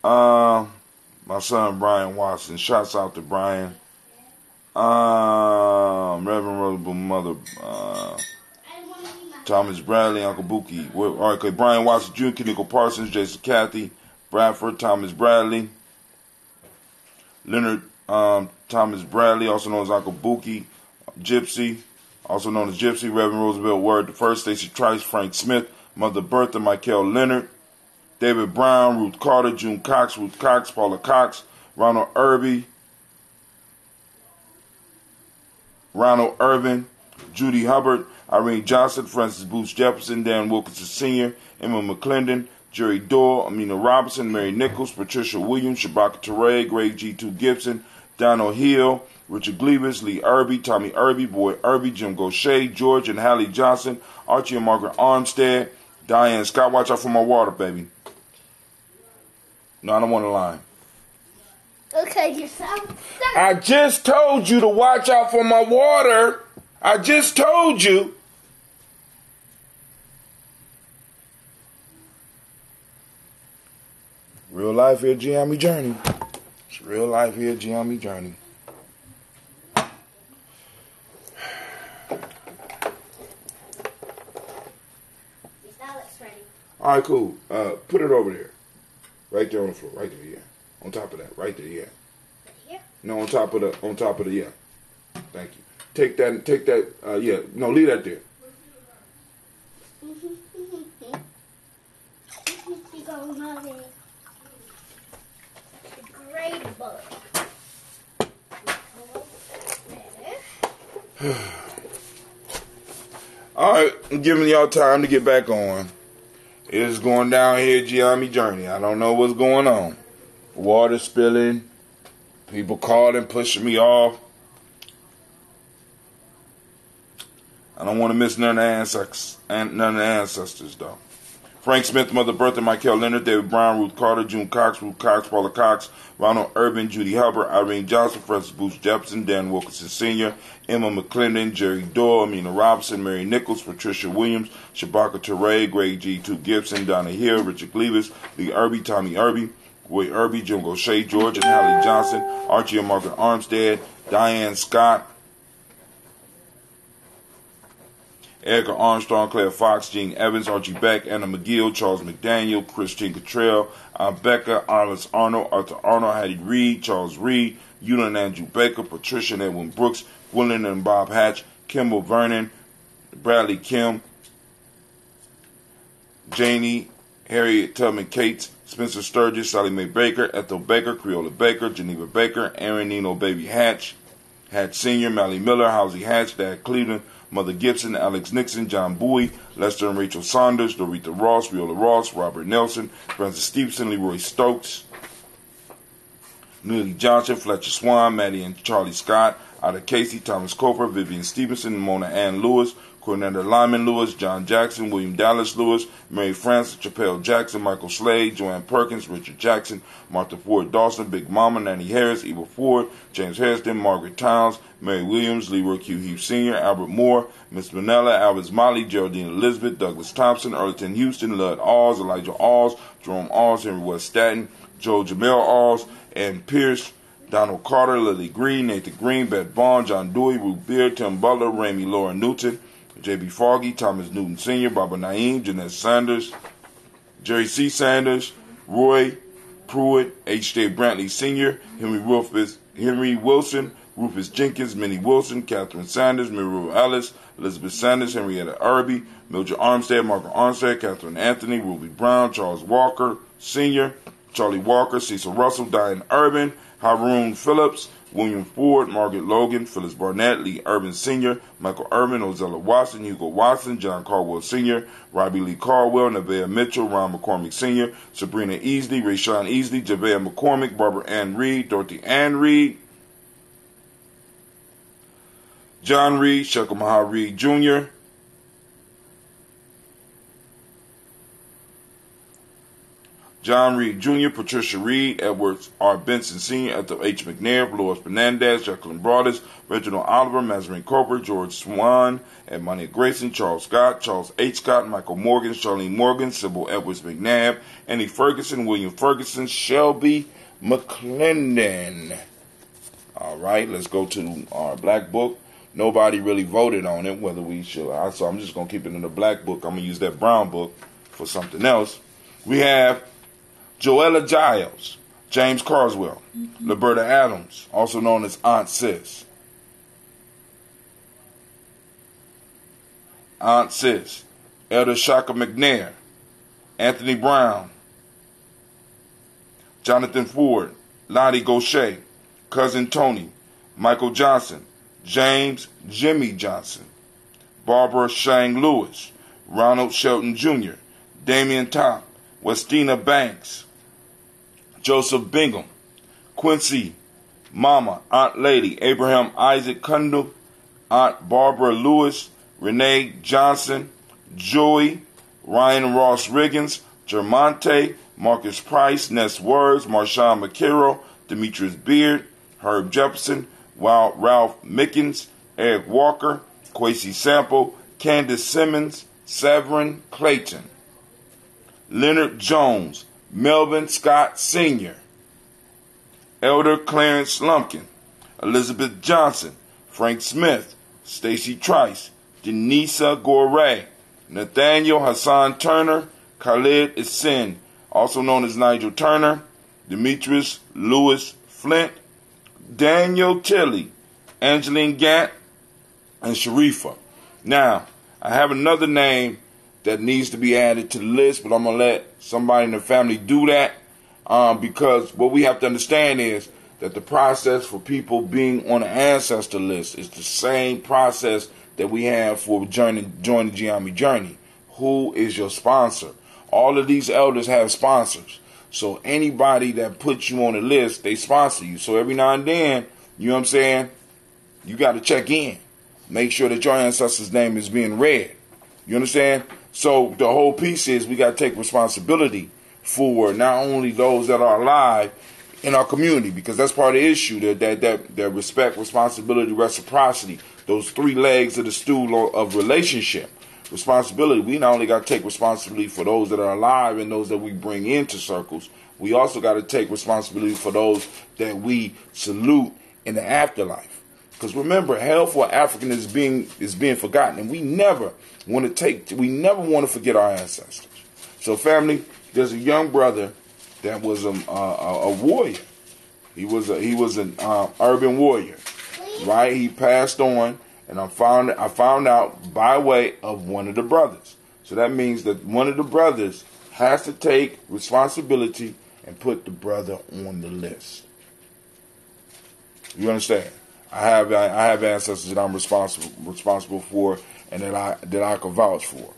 My son Brian Watson. Shouts out to Brian. Reverend Rosabel Mother, Thomas Bradley, Uncle Buki. All right, okay, Brian Watson Jr., Kaniko Parsons, Jason Kathy, Bradford, Thomas Bradley, Leonard, Thomas Bradley, also known as Uncle Buki, Gypsy, also known as Gypsy, Reverend Roosevelt Word the First, Stacey Trice, Frank Smith, Mother Bertha, Michael Leonard, David Brown, Ruth Carter, June Cox, Ruth Cox, Paula Cox, Ronald Irby, Ronald Irvin, Judy Hubbard, Irene Johnson, Francis Booth Jefferson, Dan Wilkinson Sr., Emma McClendon, Jerry Doyle, Amina Robinson, Mary Nichols, Patricia Williams, Shabaka Teray, Greg G2 Gibson, Donald Hill, Richard Gleavis, Lee Irby, Tommy Irby, Boy Irby, Jim Gaucher, George and Hallie Johnson, Archie and Margaret Armstead, Diane Scott. Watch out for my water, baby. No, I don't want to lie. Okay, you sound sick. I just told you to watch out for my water. I just told you. Real life here, Gye-Nyame Journey. It's real life here, Gye-Nyame Journey. Your salad's ready. All right, cool. Put it over there. Right there on the floor. Right there, yeah. On top of that. Right there, yeah. Right here? No, on top of the, yeah. Thank you. Take that, yeah. No, leave that there. You go, Mommy. Great book. Alright, I'm giving y'all time to get back on. It is going down here, Gye-Nyame journey. I don't know what's going on. Water spilling. People calling, pushing me off. I don't want to miss none of the ancestors, though. Frank Smith, Mother Bertha, Michael Leonard, David Brown, Ruth Carter, June Cox, Ruth Cox, Paula Cox, Ronald Urban, Judy Hubbard, Irene Johnson, Francis Booth Jefferson, Dan Wilkinson Sr., Emma McClendon, Jerry Doyle, Amina Robinson, Mary Nichols, Patricia Williams, Shabaka Teray, Greg G. 2 Gibson, Donna Hill, Richard Cleavis, Lee Irby, Tommy Irby, Roy Irby, Jim Gaucher, George and Hallie Johnson, Archie and Margaret Armstead, Diane Scott, Edgar Armstrong, Claire Fox, Gene Evans, Archie Beck, Anna McGill, Charles McDaniel, Christine Cottrell, Becca, Alice Arnold, Arthur Arnold, Hattie Reed, Charles Reed, Eula and Andrew Baker, Patricia and Edwin Brooks, Gwendolyn and Bob Hatch, Kimball Vernon, Bradley Kim, Janie, Harriet Tubman Cates, Spencer Sturgis, Sally Mae Baker, Ethel Baker, Creola Baker, Geneva Baker, Aaron Nino Baby Hatch, Hatch Sr., Mally Miller, Housie Hatch, Dad Cleveland, Mother Gibson, Alex Nixon, John Bowie, Lester and Rachel Saunders, Dorita Ross, Viola Ross, Robert Nelson, Francis Stevenson, Leroy Stokes, Neely Johnson, Fletcher Swan, Maddie and Charlie Scott, Ada Casey, Thomas Cofer, Vivian Stevenson, Mona Ann Lewis, Cornetta Lyman Lewis, John Jackson, William Dallas Lewis, Mary Frances, Chappelle Jackson, Michael Slade, Joanne Perkins, Richard Jackson, Martha Ford Dawson, Big Mama, Nanny Harris, Eva Ford, James Harrison, Margaret Towns, Mary Williams, Leroy Q. Heath Sr., Albert Moore, Miss Manella, Alvis Molly, Geraldine Elizabeth, Douglas Thompson, Earlton Houston, Lud Alls, Elijah Alls, Jerome Alls, Henry West Staten, Joe Jamel Alls, and Pierce, Donald Carter, Lily Green, Nathan Green, Beth Bond, John Dewey, Ruth Beard, Tim Butler, Ramey Laura Newton, J.B. Foggy, Thomas Newton Sr., Barbara Naeem, Jeanette Sanders, Jerry C. Sanders, Roy Pruitt, H.J. Brantley Sr., Henry Wilson, Rufus Jenkins, Minnie Wilson, Catherine Sanders, Muriel Ellis, Elizabeth Sanders, Henrietta Irby, Mildred Armstead, Margaret Armstead, Catherine Anthony, Ruby Brown, Charles Walker Sr., Charlie Walker, Cecil Russell, Diane Urban, Haroon Phillips, William Ford, Margaret Logan, Phyllis Barnett, Lee Urban Sr., Michael Urban, Ozella Watson, Hugo Watson, John Caldwell Sr., Robbie Lee Caldwell, Nevaeh Mitchell, Ron McCormick Sr., Sabrina Easley, Rayshawn Easley, Javea McCormick, Barbara Ann Reed, Dorothy Ann Reed, John Reed, Shekel Maha Reed Jr., John Reed Jr., Patricia Reed, Edwards R. Benson Sr., Ethel H. McNair, Lois Fernandez, Jacqueline Broadus, Reginald Oliver, Mazarin Cooper, George Swan, Edmonia Grayson, Charles Scott, Charles H. Scott, Michael Morgan, Charlene Morgan, Sybil Edwards McNabb, Annie Ferguson, William Ferguson, Shelby McClendon. All right, let's go to our black book. Nobody really voted on it, whether we should. So I'm just going to keep it in the black book. I'm going to use that brown book for something else. We have Joella Giles, James Carswell, Liberta Adams, also known as Aunt Sis. Aunt Sis, Elder Shaka McNair, Anthony Brown, Jonathan Ford, Lottie Gaucher, Cousin Tony, Michael Johnson, James Jimmy Johnson, Barbara Shang Lewis, Ronald Shelton Jr., Damian Top, Westina Banks, Joseph Bingham, Quincy, Mama, Aunt Lady, Abraham Isaac Kundle, Aunt Barbara Lewis, Renee Johnson, Joey, Ryan Ross Riggins, Germonte, Marcus Price, Ness Words, Marshawn McCarroll, Demetrius Beard, Herb Jefferson, Ralph Mickens, Eric Walker, Quasi Sample, Candace Simmons, Severin Clayton, Leonard Jones, Melvin Scott Sr., Elder Clarence Lumpkin, Elizabeth Johnson, Frank Smith, Stacy Trice, Denisa Gore, Nathaniel Hassan Turner, Khalid Isin, also known as Nigel Turner, Demetrius Lewis Flint, Daniel Tilley, Angeline Gant, and Sharifa. Now, I have another name that needs to be added to the list, but I'm going to let somebody in the family do that because what we have to understand is that the process for people being on the ancestor list is the same process that we have for join the Gye-Nyame journey. Who is your sponsor? All of these elders have sponsors. So anybody that puts you on the list, they sponsor you. So every now and then, you know what I'm saying, you got to check in. Make sure that your ancestor's name is being read. You understand? So the whole piece is we got to take responsibility for not only those that are alive in our community, because that's part of the issue, that respect, responsibility, reciprocity, those three legs of the stool of relationship. Responsibility, we not only got to take responsibility for those that are alive and those that we bring into circles, we also got to take responsibility for those that we salute in the afterlife. Because remember, hell for African is being forgotten, and we never want to forget our ancestors. So family, there's a young brother that was a warrior. He was an urban warrior, right? He passed on, and I found out by way of one of the brothers. So that means that one of the brothers has to take responsibility and put the brother on the list. You understand? I have ancestors that I'm responsible for, and that I can vouch for,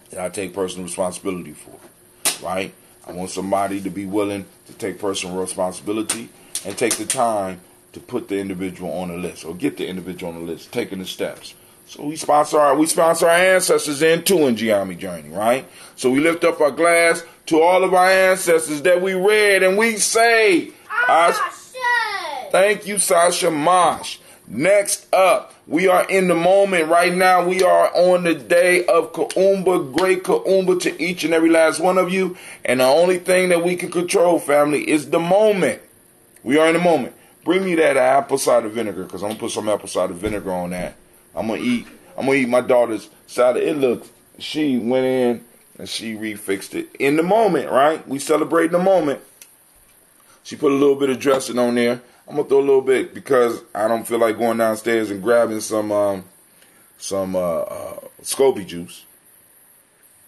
that I take personal responsibility for, right? I want somebody to be willing to take personal responsibility and take the time to put the individual on the list, or get the individual on the list, taking the steps. So we sponsor our ancestors in Gye-Nyame journey, right? So we lift up our glass to all of our ancestors that we read, and we say, thank you, Shasha Mosh. Next up, we are in the moment right now. We are on the day of Kuumba, great Kuumba to each and every last one of you. And the only thing that we can control, family, is the moment. We are in the moment. Bring me that apple cider vinegar, because I'm gonna put some apple cider vinegar on that. I'm gonna eat my daughter's cider. She went in and she refixed it in the moment, right? We celebrate the moment. She put a little bit of dressing on there. I'm gonna throw a little bit because I don't feel like going downstairs and grabbing some Scoby juice.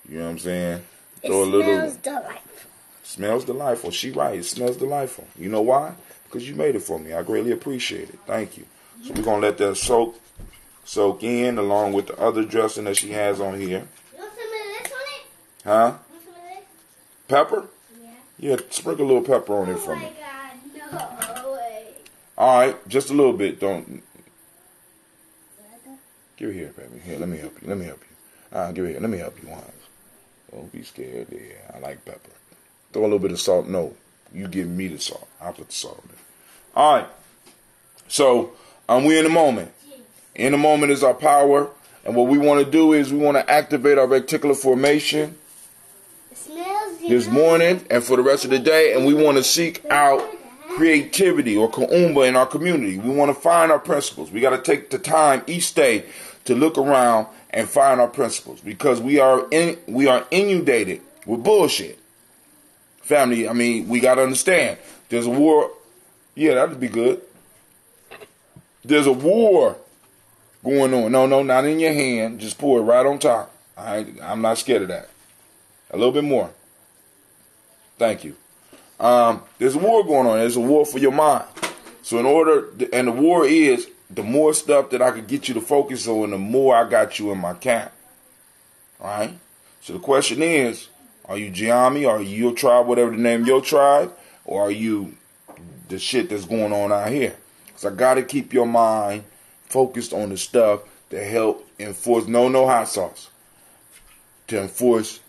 You know what I'm saying? Throw a little. Smells delightful. Smells delightful. She right. It smells delightful. You know why? Because you made it for me. I greatly appreciate it. Thank you. So we're gonna let that soak in along with the other dressing that she has on here. You want some of this on it? Huh? You want some of this? Pepper? Yeah. Yeah, sprinkle a little pepper on it for me. Oh my God, no way. All right, just a little bit. Don't. Give it here, baby. Here, let me help you. Give it here. Let me help you, Hans. Don't be scared. Yeah, I like pepper. Throw a little bit of salt. No, you give me the salt. I'll put the salt in. All right. So, we in the moment. In the moment is our power. And what we want to do is we want to activate our reticular formation this morning and for the rest of the day. And we want to seek out creativity or Kuumba in our community. We want to find our principles. We got to take the time each day to look around and find our principles, because we are inundated with bullshit. Family, I mean, we got to understand. There's a war. Yeah, that'd be good. There's a war going on. No, not in your hand. Just pour it right on top. I'm not scared of that. A little bit more. Thank you. There's a war going on. There's a war for your mind. So and the war is, the more stuff that I could get you to focus on, the more I got you in my camp. All right? So the question is, are you Gye-Nyame? Are you your tribe, whatever the name of your tribe? Or are you the shit that's going on out here? Because I got to keep your mind focused on the stuff that help enforce, no hot sauce, to enforce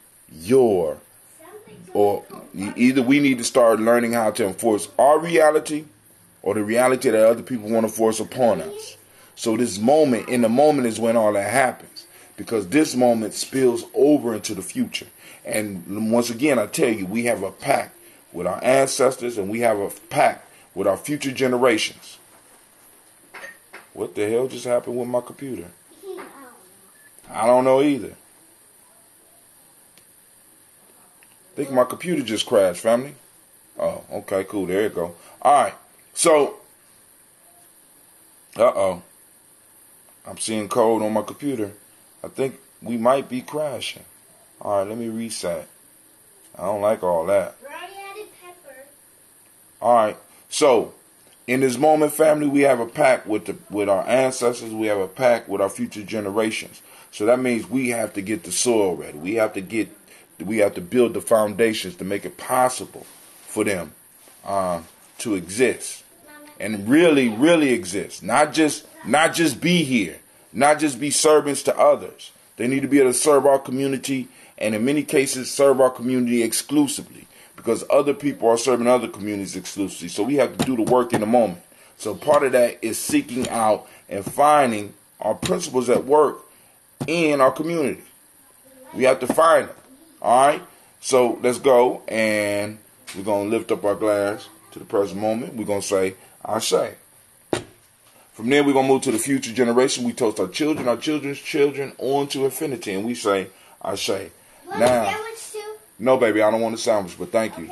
or either we need to start learning how to enforce our reality or the reality that other people want to force upon us. So in the moment is when all that happens, because this moment spills over into the future. And once again, I tell you, we have a pact with our ancestors, and we have a pact with our future generations. What the hell just happened with my computer? I don't know either. I think my computer just crashed, family. Oh, okay, cool. There you go. All right. So, I'm seeing code on my computer. I think we might be crashing. All right, let me reset. I don't like all that. All right. So, in this moment, family, we have a pact with our ancestors. We have a pact with our future generations. So that means we have to get the soil ready. We have to build the foundations to make it possible for them to exist and really, really exist. Not just be here, not just be servants to others. They need to be able to serve our community, and in many cases, serve our community exclusively, because other people are serving other communities exclusively. So we have to do the work in the moment. So part of that is seeking out and finding our principles at work in our community. We have to find them. All right? So let's go, and we're going to lift up our glass to the present moment. We're going to say, Ashe. From there, we're going to move to the future generation. We toast our children, our children's children, on to infinity, and we say, Ashe. Now, no, baby, I don't want a sandwich, but thank you.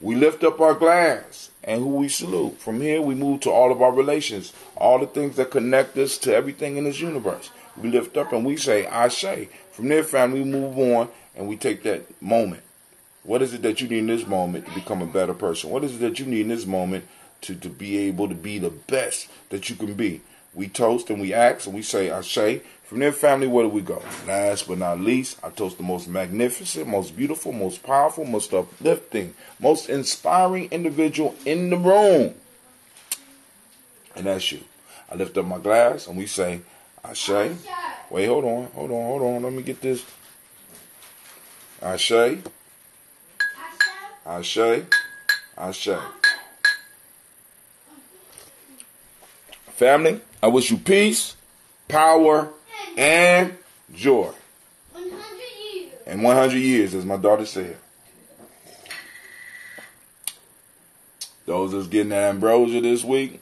We lift up our glass, and who we salute. From here, we move to all of our relations, all the things that connect us to everything in this universe. We lift up and we say, Ashe. From there, family, we move on, and we take that moment. What is it that you need in this moment to become a better person? What is it that you need in this moment to be able to be the best that you can be? We toast and we ask and we say, Ashe. From there, family, where do we go? Last but not least, I toast the most magnificent, most beautiful, most powerful, most uplifting, most inspiring individual in the room. And that's you. I lift up my glass and we say, Ashe. Wait, hold on. Let me get this. Ashe. Ashe. Ashe. Family, I wish you peace, power, and joy. 100 years. And 100 years, as my daughter said. Those that's getting that ambrosia this week.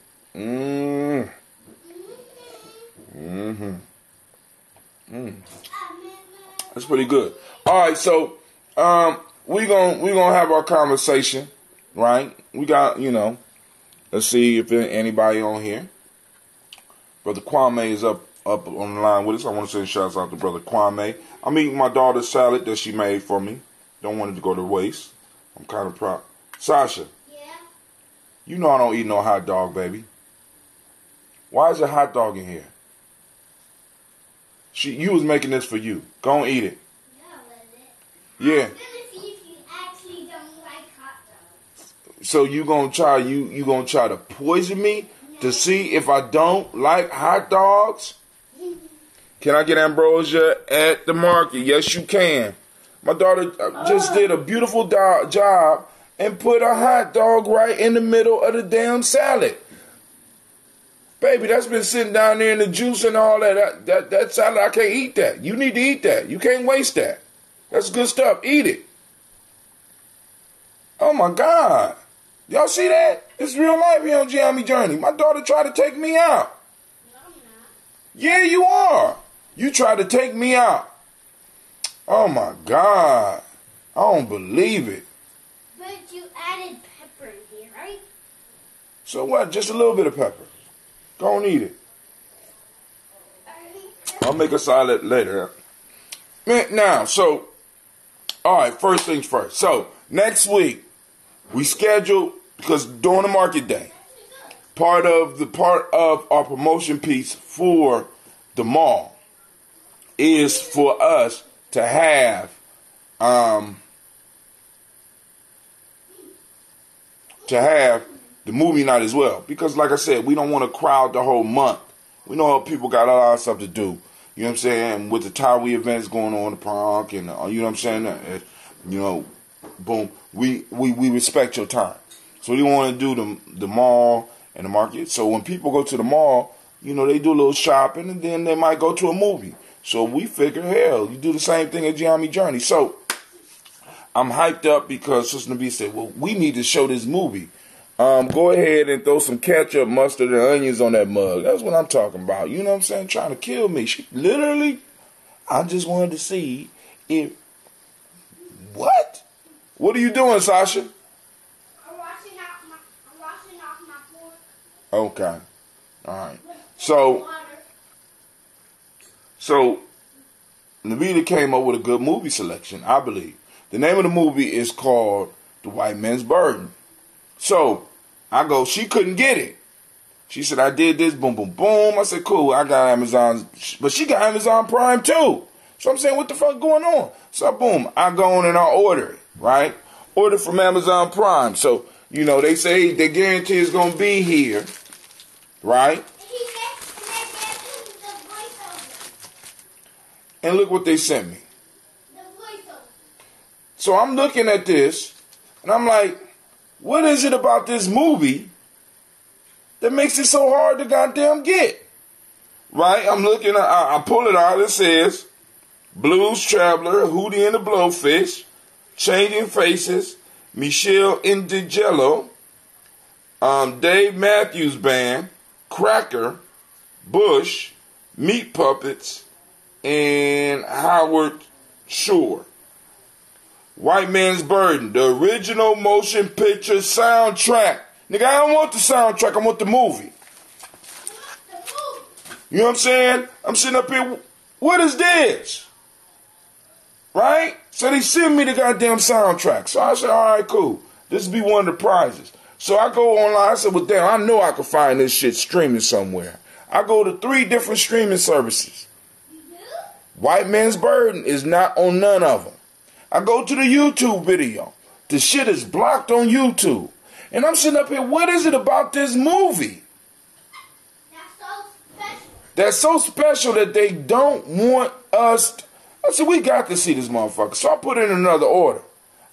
That's pretty good. All right, so we gonna have our conversation, right? We got, let's see if anybody on here. Brother Kwame is up on the line with us. I want to say shout out to Brother Kwame. I'm eating my daughter's salad that she made for me. Don't want it to go to waste. I'm kind of proud. Sasha. Yeah? You know I don't eat no hot dog, baby. Why is a hot dog in here? You was making this for you. Go and eat it. Yeah. Yeah. I'm gonna see if you actually don't like hot dogs. So you gonna try to poison me to see if I don't like hot dogs? Can I get ambrosia at the market? Yes, you can. My daughter just did a beautiful job and put a hot dog right in the middle of the damn salad. Baby, that's been sitting down there in the juice and all that. That salad, I can't eat that. You need to eat that. You can't waste that. That's good stuff. Eat it. Oh, my God. Y'all see that? It's real life here on Gye-Nyame Journey. My daughter tried to take me out. No, I'm not. Yeah, you are. You tried to take me out. Oh, my God. I don't believe it. But you added pepper in here, right? So what? Just a little bit of pepper. Go and eat it. I'll make a salad later. Now, all right, first things first. So, next week, we scheduled, because during the market day, part of our promotion piece for the mall is for us to have the movie night as well. Because like I said, we don't want to crowd the whole month. We know people got a lot of stuff to do. You know what I'm saying? With the Towie events going on, the punk, and you know what I'm saying? Boom. We respect your time. So we want to do the mall and the market. So when people go to the mall, they do a little shopping, and then they might go to a movie. So we figure, hell, you do the same thing at Gye-Nyame Journey. So I'm hyped up because Sister Nabi said, well, we need to show this movie. Go ahead and throw some ketchup, mustard, and onions on that mug. That's what I'm talking about. You know what I'm saying? Trying to kill me. She literally, I just wanted to see if, what? What are you doing, Sasha? I'm washing off my floor. Okay. All right. So Navita came up with a good movie selection, I believe. The name of the movie is called The White Man's Burden. So I go, she couldn't get it. She said, I did this, boom, boom, boom. I said, cool, I got Amazon. But she got Amazon Prime too. So I'm saying, what the fuck going on? So boom, I go on and I order it, right? Order from Amazon Prime. So, you know, they say they guarantee it's going to be here, right? And look what they sent me. So I'm looking at this, and I'm like, what is it about this movie that makes it so hard to goddamn get? Right? I'm looking, I pull it out, it says, Blues Traveler, Hootie and the Blowfish, Changing Faces, Michelle Indigelo, Dave Matthews Band, Cracker, Bush, Meat Puppets, and Howard Shore. White Man's Burden, the original motion picture soundtrack. Nigga, I don't want the soundtrack, I want the movie. You know what I'm saying? I'm sitting up here, what is this? Right? So they send me the goddamn soundtrack. So I said, all right, cool. This will be one of the prizes. So I go online, I said, well, damn, I know I can find this shit streaming somewhere. I go to 3 different streaming services. White Man's Burden is not on none of them. I go to the YouTube video. The shit is blocked on YouTube. And I'm sitting up here, what is it about this movie that's so special that they don't want us I said, we got to see this motherfucker. So I put in another order.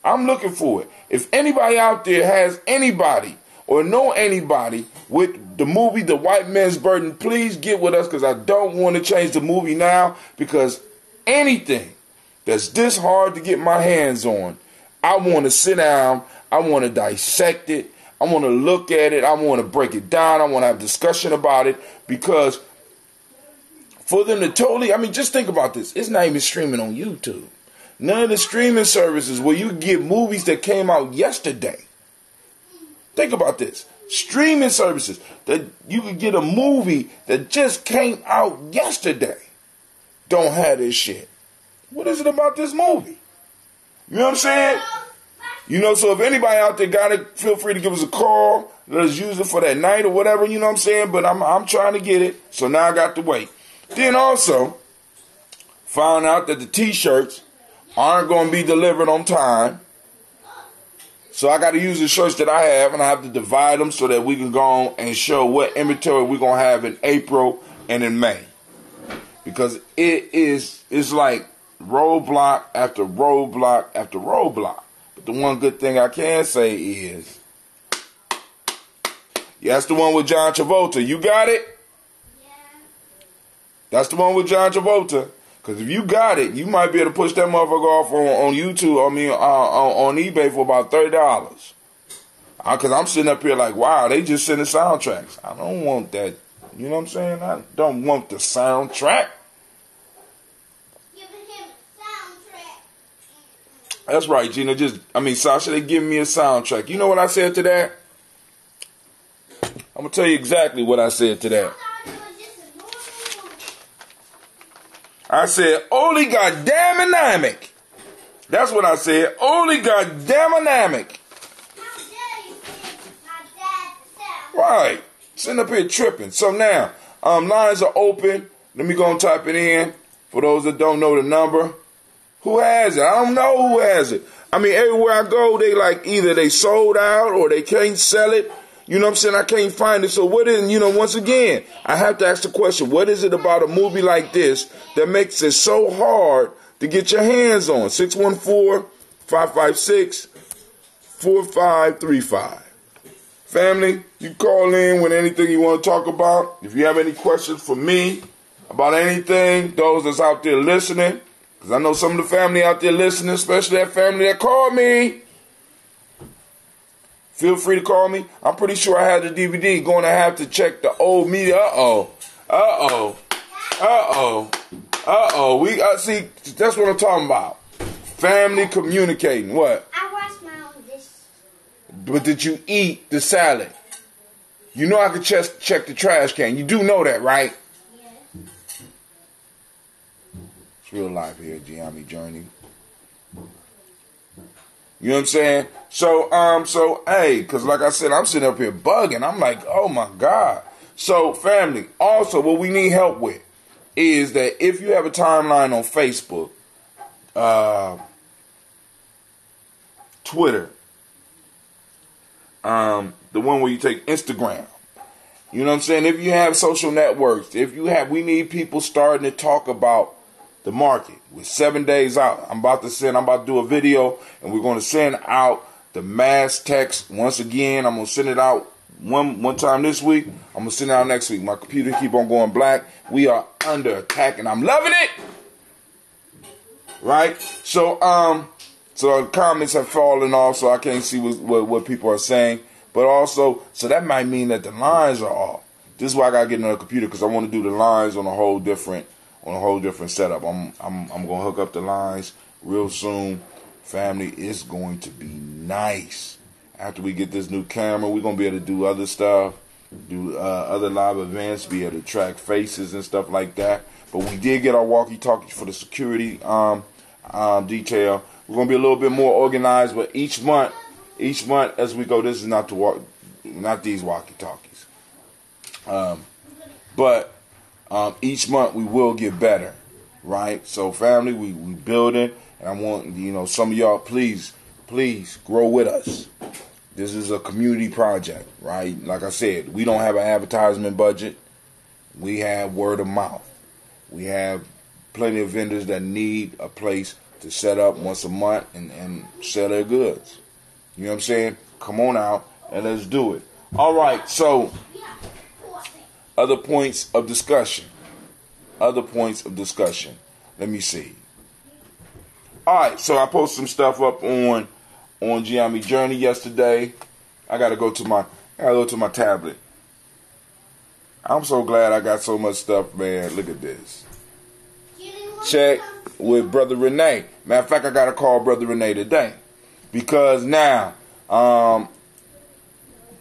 I'm looking for it. If anybody out there has anybody or know anybody with the movie The White Man's Burden, please get with us, because I don't want to change the movie now, because anything that's this hard to get my hands on, I want to sit down, I want to dissect it, I want to look at it, I want to break it down, I want to have discussion about it, because for them to totally, I mean, just think about this. It's not even streaming on YouTube. None of the streaming services where you get movies that came out yesterday. Think about this. Streaming services that you could get a movie that just came out yesterday don't have this shit. What is it about this movie? You know what I'm saying? You know, so if anybody out there got it, feel free to give us a call. Let us use it for that night or whatever, you know what I'm saying? But I'm trying to get it, so now I got to wait. Then also, found out that the t-shirts aren't going to be delivered on time. So I got to use the shirts that I have, and I have to divide them so that we can go on and show what inventory we're going to have in April and in May. Because it's like roadblock after roadblock after roadblock. But the one good thing I can say is, yeah, that's the one with John Travolta. You got it? Yeah. That's the one with John Travolta. Because if you got it, you might be able to push that motherfucker off on YouTube, on eBay for about $30. Because I'm sitting up here like, wow, they just sending soundtracks. I don't want that. You know what I'm saying? I don't want the soundtrack. Giving him a soundtrack. That's right, Gina. Sasha, they give me a soundtrack. You know what I said to that? I'm going to tell you exactly what I said to that. I said, Oli Gye-Nyame. That's what I said. Oli Gye-Nyame. Right. Sitting up here tripping. So now, lines are open. Let me go and type it in. For those that don't know the number. Who has it? I don't know who has it. I mean, everywhere I go, they like either they sold out or they can't sell it. You know what I'm saying? I can't find it. So what is, once again, I have to ask the question, what is it about a movie like this that makes it so hard to get your hands on? 614-556-4535. Family, you call in with anything you want to talk about. If you have any questions for me about anything, those that's out there listening, because I know some of the family out there listening, especially that family that called me. Feel free to call me. I'm pretty sure I have the DVD. Going to have to check the old media. We see. That's what I'm talking about. Family communicating. What? I washed my own dishes. But did you eat the salad? You know I could check the trash can. You do know that, right? Yeah. It's real life here, Gye-Nyame Journey. You know what I'm saying? So, hey, because like I said, I'm sitting up here bugging. I'm like, oh my God. So, family, also what we need help with is that if you have a timeline on Facebook, Twitter, the one where you take Instagram, you know what I'm saying? If you have social networks, we need people starting to talk about the market. We're 7 days out. I'm about to do a video, and we're going to send out the mass text once again. I'm going to send it out one time this week. I'm going to send it out next week. My computer keep on going black. We are under attack, and I'm loving it. Right? So the comments have fallen off, so I can't see what people are saying. But also, so that might mean that the lines are off. This is why I gotta get another computer, because I want to do the lines on a whole different setup. I'm gonna hook up the lines real soon. Family, it's going to be nice. After we get this new camera, we're gonna be able to do other stuff, do other live events, be able to track faces and stuff like that. But we did get our walkie-talkies for the security detail. We're gonna be a little bit more organized, but each month as we go, this is not these walkie-talkies. But each month we will get better, right? So family, we building, and I want some of y'all, please grow with us. This is a community project, right? Like I said, we don't have an advertisement budget. We have word of mouth. We have plenty of vendors that need a place to set up once a month and sell their goods. You know what I'm saying? Come on out and let's do it. All right, so other points of discussion. Let me see. All right, so I posted some stuff up on Gye-Nyame Journey yesterday. I gotta go to my tablet. I'm so glad I got so much stuff, man. Look at this. Check with Brother Renee. Matter of fact, I gotta call Brother Renee today. Because now,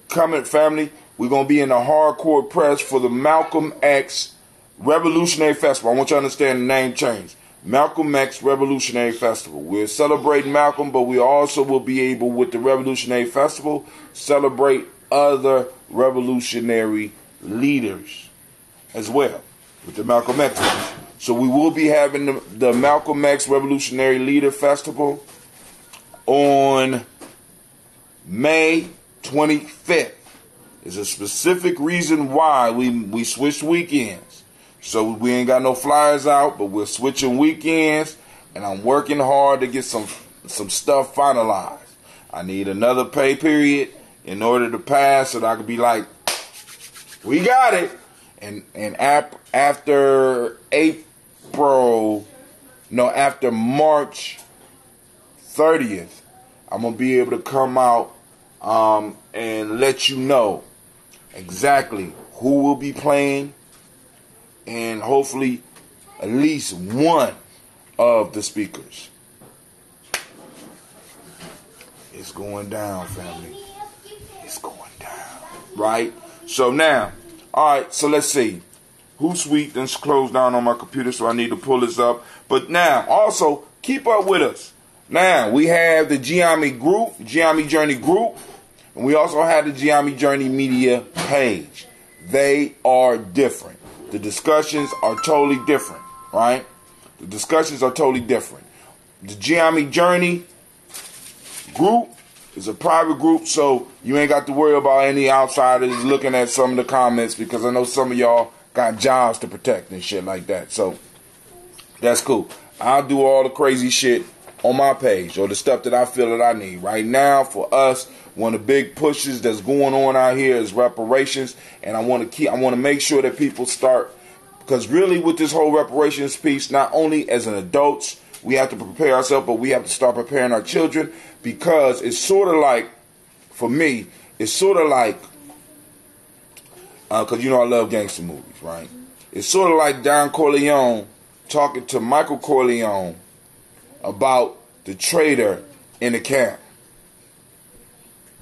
coming family, we're going to be in the hardcore press for the Malcolm X Revolutionary Festival. I want you to understand the name change. Malcolm X Revolutionary Festival. We're celebrating Malcolm, but we also will be able, with the Revolutionary Festival, celebrate other revolutionary leaders as well with the Malcolm X. So we will be having the Malcolm X Revolutionary Leader Festival on May 25th. There's a specific reason why we switched weekends. So we ain't got no flyers out, but we're switching weekends, and I'm working hard to get some stuff finalized. I need another pay period in order to pass, so that I could be like, we got it. And after March 30th, I'm going to be able to come out and let you know exactly who will be playing, and hopefully at least one of the speakers. It's going down, family. It's going down. Right? So now, all right, so let's see. Who's sweet? Then closed down on my computer, so I need to pull this up. But now, also, keep up with us. Now, we have the Gye-Nyame group, Gye-Nyame Journey group, and we also have the Gye-Nyame Journey media page. They are different. The discussions are totally different, right? The discussions are totally different. The Gye-Nyame Journey group is a private group, so you ain't got to worry about any outsiders looking at some of the comments, because I know some of y'all got jobs to protect and shit like that. So that's cool. I'll do all the crazy shit on my page, or the stuff that I feel that I need. Right now, for us, one of the big pushes that's going on out here is reparations, and I want to make sure that people start, because really with this whole reparations piece, not only as an adults, we have to prepare ourselves, but we have to start preparing our children, because it's sort of like, for me, it's sort of like, because I love gangster movies, right? It's sort of like Don Corleone talking to Michael Corleone about the traitor in the camp,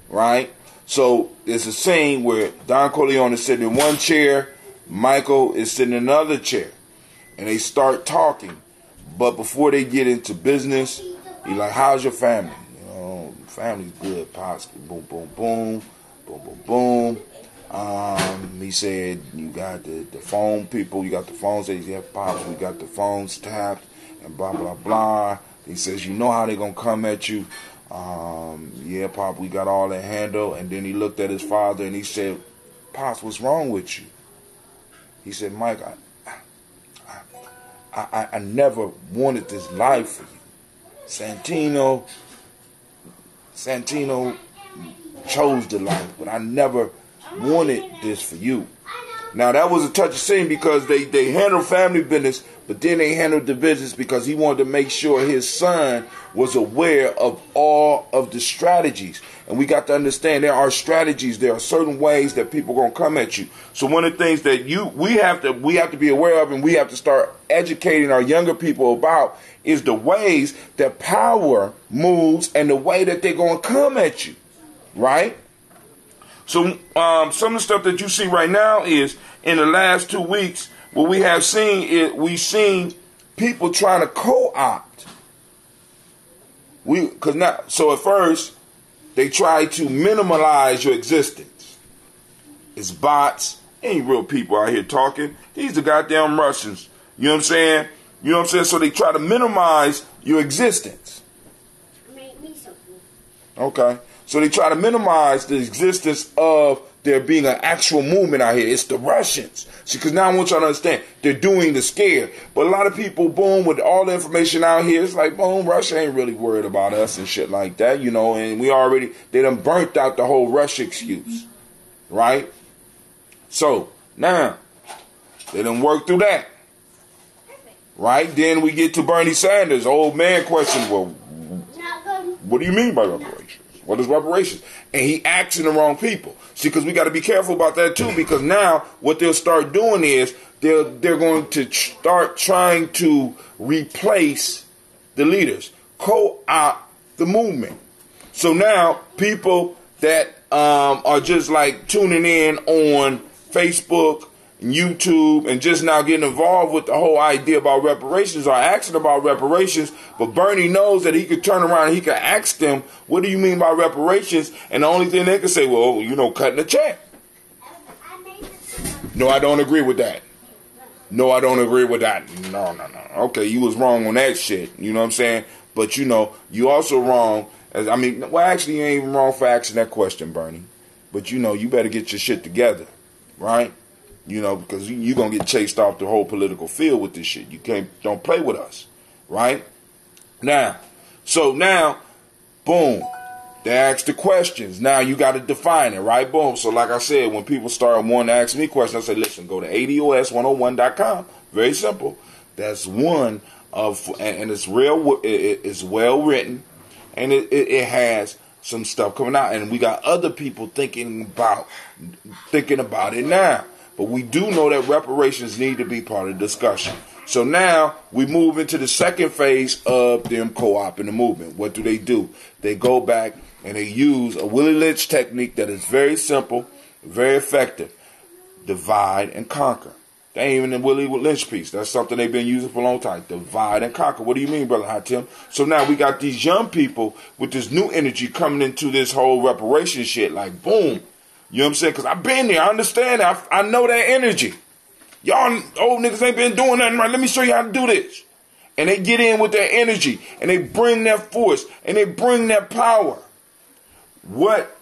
right? So there's a scene where Don Corleone is sitting in one chair, Michael is sitting in another chair, and they start talking. But before they get into business, he's like, how's your family? Family's good, pops. Boom, boom, boom. Boom, boom, boom. He said, you got the phone people, you got the phones that you have pops, we got the phones tapped, and blah, blah, blah. He says, you know how they going to come at you. Yeah, Pop, we got all that handled. And then he looked at his father and he said, Pops, what's wrong with you? He said, Mike, I never wanted this life for you. Santino chose the life, but I never wanted this for you. Now, that was a touchy scene because they handled family business, but then they handled the business because he wanted to make sure his son was aware of all of the strategies. And we got to understand there are strategies. There are certain ways that people are going to come at you. So one of the things that we have to be aware of, and we have to start educating our younger people about, is the ways that power moves and the way that they're going to come at you. Right? So some of the stuff that you see right now is in the last 2 weeks, what we have seen is we've seen people trying to co-opt. So at first they try to minimalize your existence. It's bots, ain't real people out here talking. These are goddamn Russians. You know what I'm saying? You know what I'm saying? So they try to minimize your existence. Make me something. Okay. So they try to minimize the existence of there being an actual movement out here. It's the Russians. See, because now I want y'all to understand, they're doing the scare. But a lot of people, boom, with all the information out here, it's like, boom, Russia ain't really worried about us and shit like that, you know, and they done burnt out the whole Russia excuse, right? So, now, they done worked through that, right? Then we get to Bernie Sanders, old man question, well, what do you mean by reparations? What is reparations? And he asking the wrong people. See, because we got to be careful about that too, because now what they'll start doing is they're going to start trying to replace the leaders, co-opt the movement. So now people that are just like tuning in on Facebook, YouTube, and just now getting involved with the whole idea about reparations are asking about reparations, but Bernie knows that he could turn around and he could ask them, what do you mean by reparations? And the only thing they can say, well, you know, cutting a check. No, I don't agree with that. No, I don't agree with that. No. Okay, you was wrong on that shit. You know what I'm saying? But, you know, you also wrong. Actually, you ain't even wrong for asking that question, Bernie. But, you know, you better get your shit together, right? You know, because you're going to get chased off the whole political field with this shit. Don't play with us, right? Now, boom, they ask the questions. Now you got to define it, right? Boom. So like I said, when people start wanting to ask me questions, I say, listen, go to ADOS101.com. Very simple. That's one of, and it's real, it's well written, and it has some stuff coming out. And we got other people thinking about it now. But we do know that reparations need to be part of the discussion. So now we move into the second phase of them co-opting the movement. What do? They go back and they use a Willie Lynch technique that is very simple, very effective. Divide and conquer. That ain't even the Willie Lynch piece. That's something they've been using for a long time. Divide and conquer. What do you mean, Brother Hot Tim? So now we got these young people with this new energy coming into this whole reparation shit. Like, boom. You know what I'm saying? Because I've been there. I understand that. I know that energy. Y'all old niggas ain't been doing nothing right. Let me show you how to do this. And they get in with their energy. And they bring that force. And they bring that power. What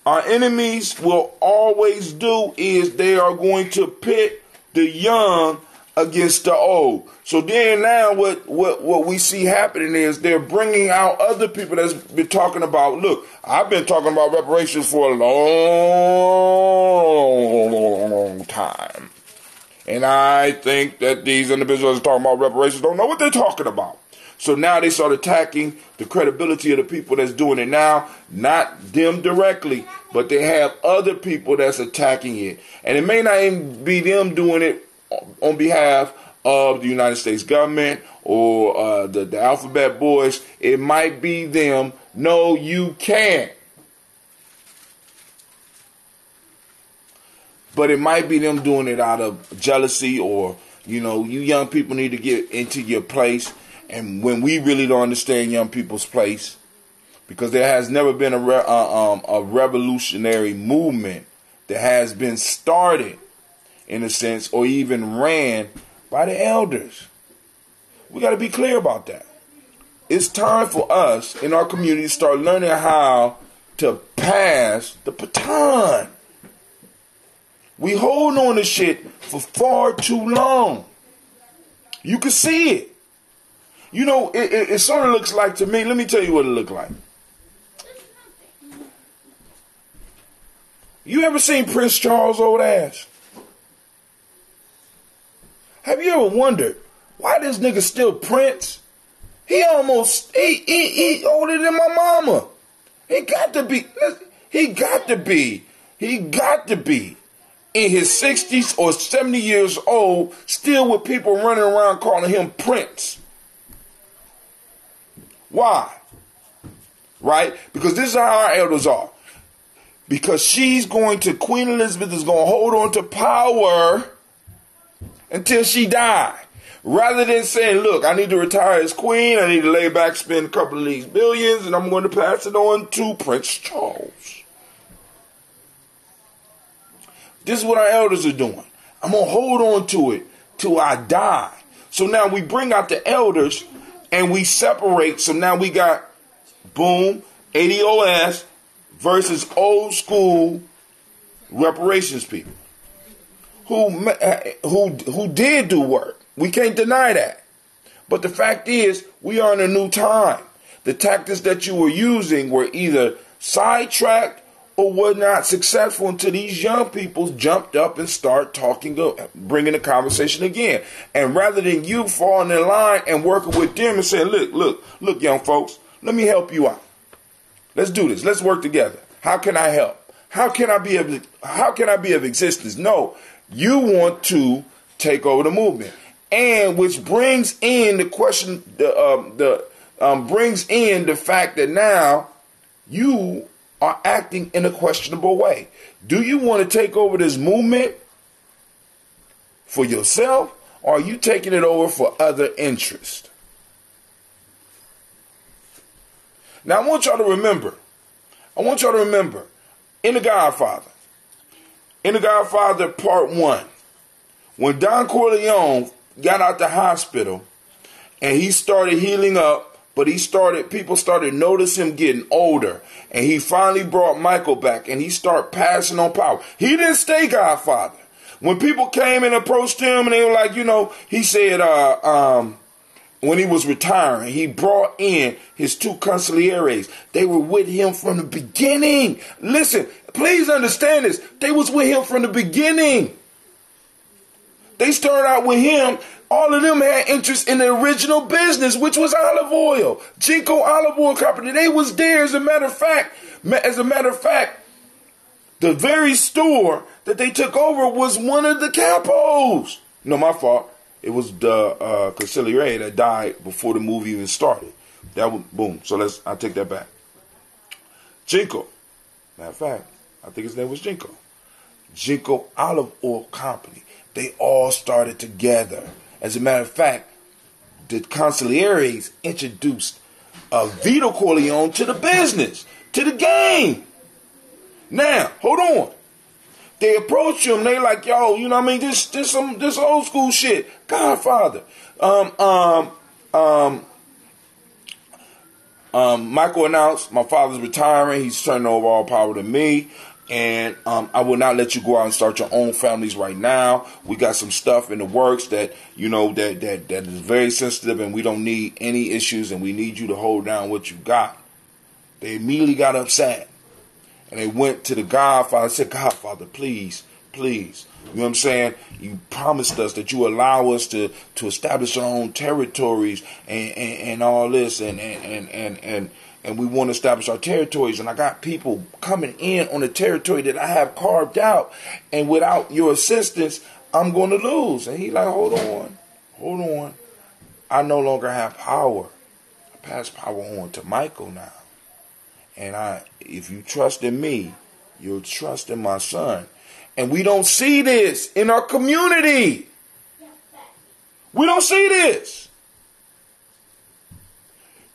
our enemies will always do is they are going to pit the young against the old. So then now what we see happening is they're bringing out other people that's been talking about, look, I've been talking about reparations for a long time. And I think that these individuals talking about reparations don't know what they're talking about. So now they start attacking the credibility of the people that's doing it now, not them directly, but they have other people that's attacking it. And it may not even be them doing it on behalf of the United States government or the Alphabet Boys. It might be them. No, you can't. But it might be them doing it out of jealousy or, you know, you young people need to get into your place. And when we really don't understand young people's place, because there has never been a revolutionary movement that has been started in a sense, or even ran by the elders. We got to be clear about that. It's time for us in our community to start learning how to pass the baton. We hold on to shit for far too long. You can see it. You know, it sort of looks like to me, let me tell you what it looked like. You ever seen Prince Charles' old ass? Have you ever wondered why this nigga still Prince? He almost, he older than my mama. He got to be in his 60s or 70 years old, still with people running around calling him Prince. Why? Right? Because this is how our elders are. Because Queen Elizabeth is going to hold on to power until she dies. Rather than saying, look, I need to retire as queen, I need to lay back, spend a couple of these billions, and I'm going to pass it on to Prince Charles. This is what our elders are doing. I'm going to hold on to it till I die. So now we bring out the elders and we separate. So now we got, boom, ADOS versus old school reparations people who did do work. We can't deny that. But the fact is, we are in a new time. The tactics that you were using were either sidetracked or were not successful until these young people jumped up and start talking, bringing the conversation again. And rather than you falling in line and working with them and saying, look, young folks, let me help you out. Let's do this. Let's work together. How can I help? How can I be of existence? No, you want to take over the movement. And which brings in the question, brings in the fact that now you are acting in a questionable way. Do you want to take over this movement for yourself, or are you taking it over for other interests? Now I want y'all to remember, in The Godfather Part 1, when Don Corleone got out the hospital and he started healing up, but people started noticing him getting older, and he finally brought Michael back and he started passing on power. He didn't stay Godfather. When people came and approached him and they were like, he said, when he was retiring, he brought in his two consiglieres. They were with him from the beginning. Listen, please understand this. They was with him from the beginning. They started out with him. All of them had interest in the original business, which was olive oil. Jinko Olive Oil Company. They was there. As a matter of fact, the very store that they took over was one of the capos. No, my fault. It was the consigliere that died before the movie even started. That was boom. So I'll take that back. Jinko. Matter of fact, I think his name was Jinko. Jinko Olive Oil Company. They all started together. As a matter of fact, the consiglieres introduced Vito Corleone to the business, to the game. Now, hold on. They approach him. They like, yo, you know what I mean? This old school shit. Godfather. Michael announced my father's retiring. He's turning over all power to me. And I will not let you go out and start your own families right now. We got some stuff in the works that, that is very sensitive, and we don't need any issues, and we need you to hold down what you got. They immediately got upset. And they went to the Godfather and said, Godfather, please. You know what I'm saying? You promised us that you allow us to establish our own territories and all this and we want to establish our territories, and I got people coming in on the territory that I have carved out, and without your assistance, I'm going to lose. And he like, hold on. I no longer have power. I pass power on to Michael now. And if you trust in me, you'll trust in my son. And we don't see this in our community. We don't see this.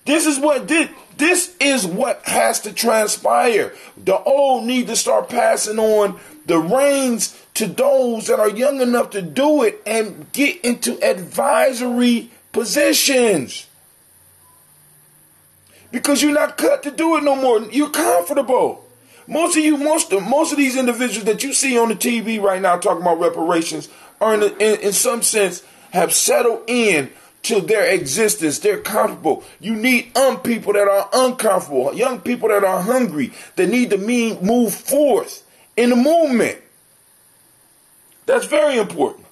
This is what has to transpire. The old need to start passing on the reins to those that are young enough to do it and get into advisory positions. Because you're not cut to do it no more. You're comfortable. Most of these individuals that you see on the TV right now talking about reparations are in some sense have settled in to their existence. They're comfortable. You need people that are uncomfortable, young people that are hungry, that need to move forth in the movement. That's very important.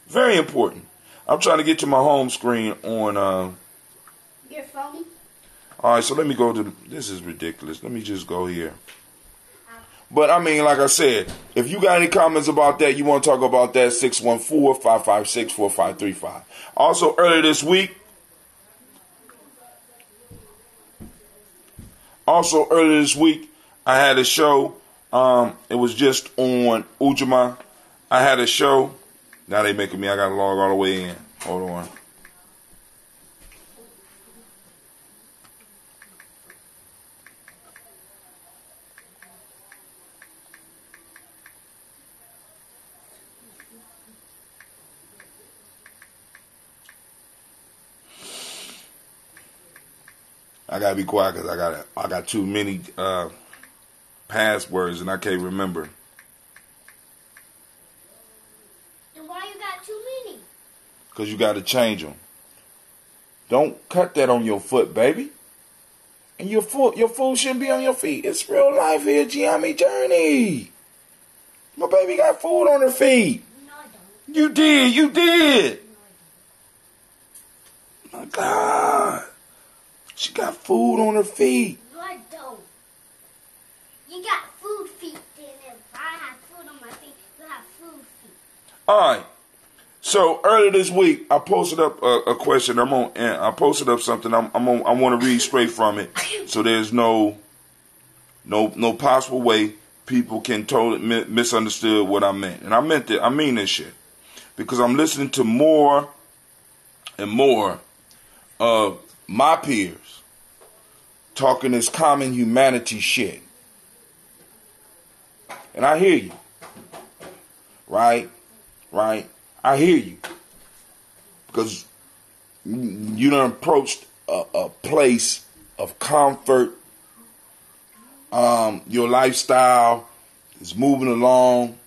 Very important. I'm trying to get to my home screen on Your phone? all right, so let me go to this is ridiculous. Let me just go here. But I mean, like I said, if you got any comments about that, you want to talk about that, 614-556-4535. Also, earlier this week, I had a show. It was just on Ujima. I had a show. Now they making me, I got to log all the way in. Hold on. I gotta be quiet because I got too many passwords and I can't remember. And why you got too many? Because you got to change them. Don't cut that on your foot, baby. And your foot shouldn't be on your feet. It's real life here, Gye-Nyame journey. My baby got food on her feet. No, I don't. You did. No, I don't. My God. She got food on her feet. No, I don't. You got food feet. Then if I have food on my feet, you have food feet. All right. So earlier this week, I posted up a question. I posted up something. I want to read straight from it, so there's no possible way people can totally misunderstood what I meant. And I meant it. I mean this shit because I'm listening to more and more of my peers talking this common humanity shit. And I hear you. Right? I hear you. Because you done approached a place of comfort. Your lifestyle is moving along.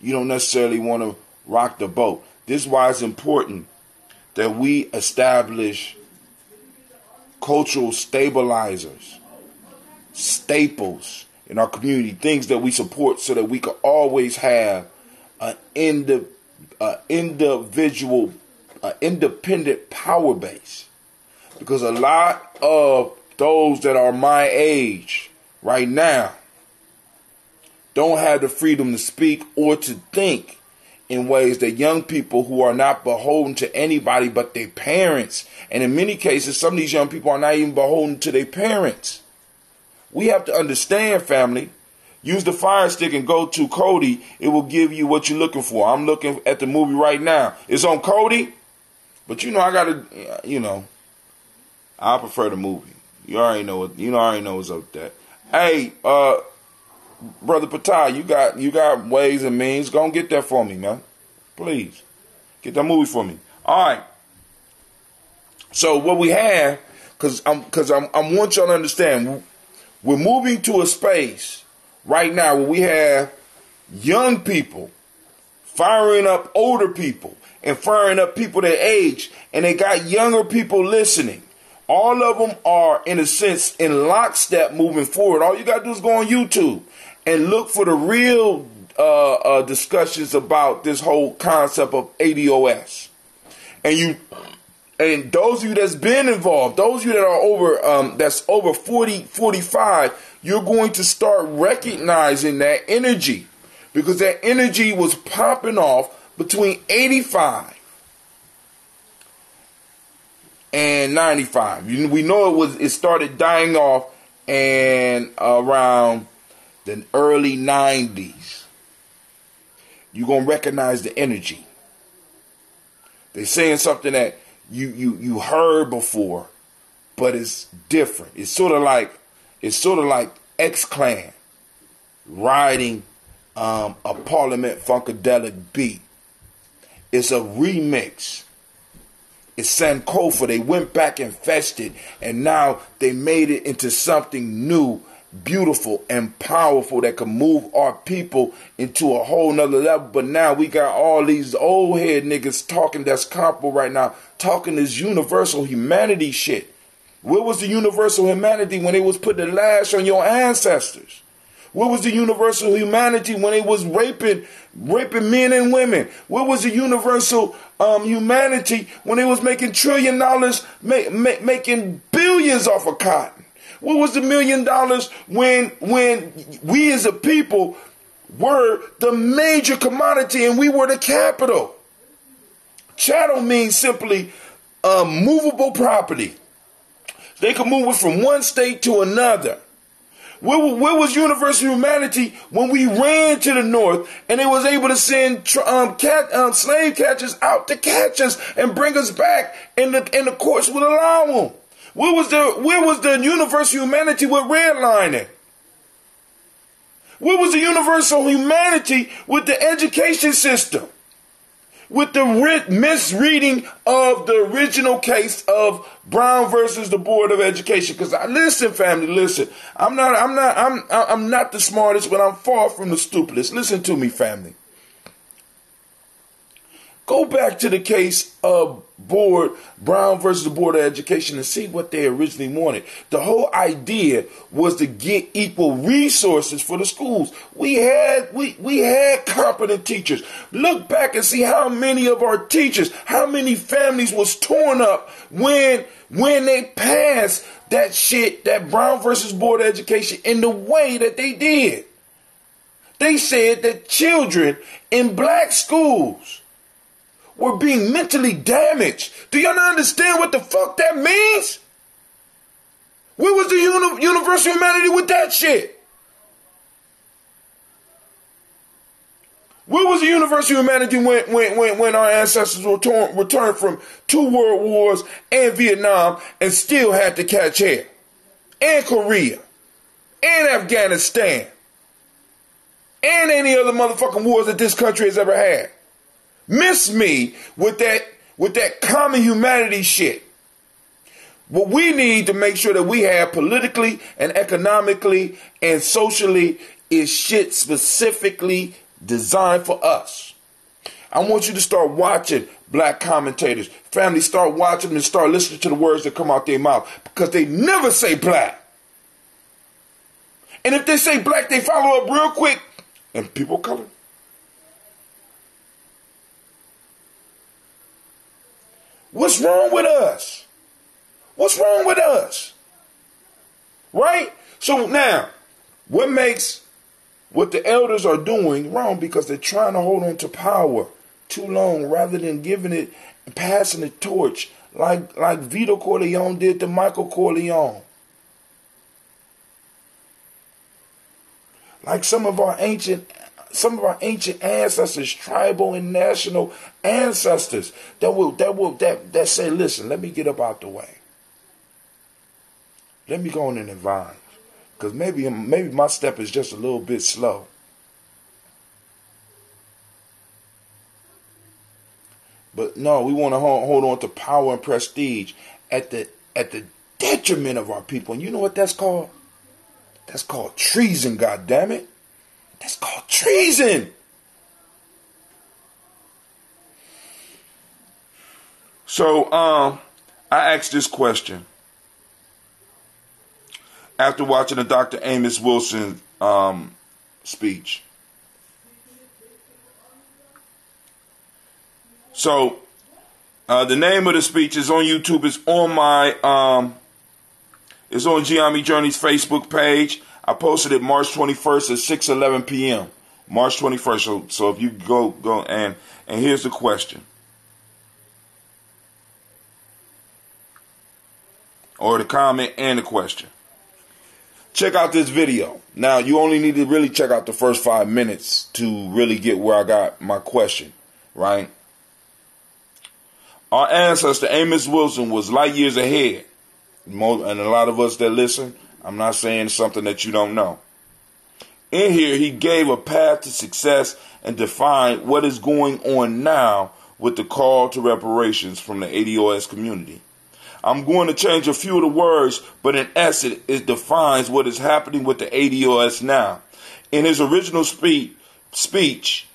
You don't necessarily want to rock the boat. This is why it's important that we establish cultural stabilizers, staples in our community, things that we support so that we can always have an independent power base. Because a lot of those that are my age right now don't have the freedom to speak or to think in ways that young people who are not beholden to anybody but their parents. And in many cases, some of these young people are not even beholden to their parents. We have to understand, family. Use the Fire Stick and go to Kodi. It will give you what you're looking for. I'm looking at the movie right now. It's on Kodi. But I prefer the movie. You already know what's up there. Hey, Brother Patai, you got ways and means. Go and get that for me, man. Please. Get that movie for me. All right. So what we have, because I want y'all to understand, we're moving to a space right now where we have young people firing up older people and firing up people their age, and they got younger people listening. All of them are, in a sense, in lockstep moving forward. All you got to do is go on YouTube and look for the real discussions about this whole concept of ADOS. And those of you that's been involved, those of you that are over 40, 45, you're going to start recognizing that energy, because that energy was popping off between 85 and 95. We know it started dying off and around the early 90s. You're going to recognize the energy. They're saying something that you heard before, but it's different. It's sort of like X-Clan riding a Parliament Funkadelic beat. It's a remix. It's Sankofa. They went back and fetched it, and now they made it into something new, beautiful, and powerful that can move our people into a whole nother level. But now we got all these old head niggas talking that's comparable right now, talking this universal humanity shit. Where was the universal humanity when they was putting the lash on your ancestors? Where was the universal humanity when they was raping men and women? Where was the universal humanity when they was making $1 trillion, making billions off of cotton? Where was the $1 million when we as a people were the major commodity and we were the capital? Chattel means simply movable property. They could move it from one state to another. Where was universal humanity when we ran to the north and they was able to send slave catchers out to catch us and bring us back, and the courts would allow them? Where was the universal humanity with redlining? Where was the universal humanity with the education system? With the misreading of the original case of Brown versus the Board of Education. Because listen, family, listen. I'm not the smartest, but I'm far from the stupidest. Listen to me, family. Go back to the case of Brown versus the Board of Education and see what they originally wanted. The whole idea was to get equal resources for the schools. We had competent teachers. Look back and see how many of our teachers, how many families was torn up when they passed that shit, that Brown versus Board of Education, in the way that they did. They said that children in black schools were being mentally damaged. Do y'all not understand what the fuck that means? Where was the universal humanity with that shit? Where was the universal humanity when our ancestors returned from 2 world wars and Vietnam and still had to catch hair? And Korea. And Afghanistan. And any other motherfucking wars that this country has ever had. Miss me with that common humanity shit. What we need to make sure that we have politically and economically and socially is shit specifically designed for us. I want you to start watching black commentators. Family, start watching and start listening to the words that come out their mouth, because they never say black. And if they say black, they follow up real quick. And people of color. What's wrong with us? What's wrong with us? Right? So now, what makes what the elders are doing wrong? Because they're trying to hold on to power too long rather than giving it, passing the torch like Vito Corleone did to Michael Corleone. Like some of our ancient ancestors, tribal and national ancestors that say, listen, let me get up out the way. Let me go on in advance. Because maybe my step is just a little bit slow. But no, we want to hold on to power and prestige at the detriment of our people. And you know what that's called? That's called treason, goddammit. That's called treason. So I asked this question after watching the Dr. Amos Wilson speech. So the name of the speech is on YouTube. It's on my it's on Gye-Nyame Journey's Facebook page. I posted it March 21st at 6:11 p.m. March 21st. So if you go and here's the question. Or the comment and the question. Check out this video. Now, you only need to really check out the first 5 minutes to really get where I got my question, right? Our ancestor, Amos Wilson, was light years ahead. And a lot of us that listen, I'm not saying something that you don't know. In here, he gave a path to success and defined what is going on now with the call to reparations from the ADOS community. I'm going to change a few of the words, but in essence, it defines what is happening with the ADOS now. In his original speech,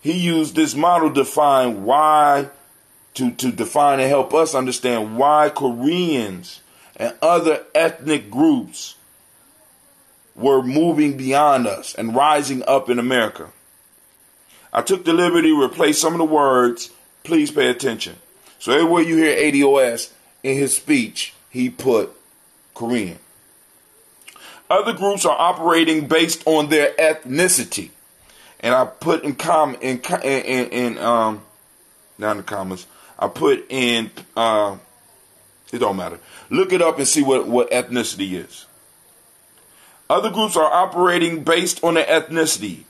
he used this model to define why, to define and help us understand why Koreans and other ethnic groups were moving beyond us and rising up in America. I took the liberty to replace some of the words. Please pay attention. So everywhere you hear ADOS in his speech, he put Korean. Other groups are operating based on their ethnicity. And I put in down in the comments, I put in, it don't matter. Look it up and see what ethnicity is. Other groups are operating based on their ethnicity.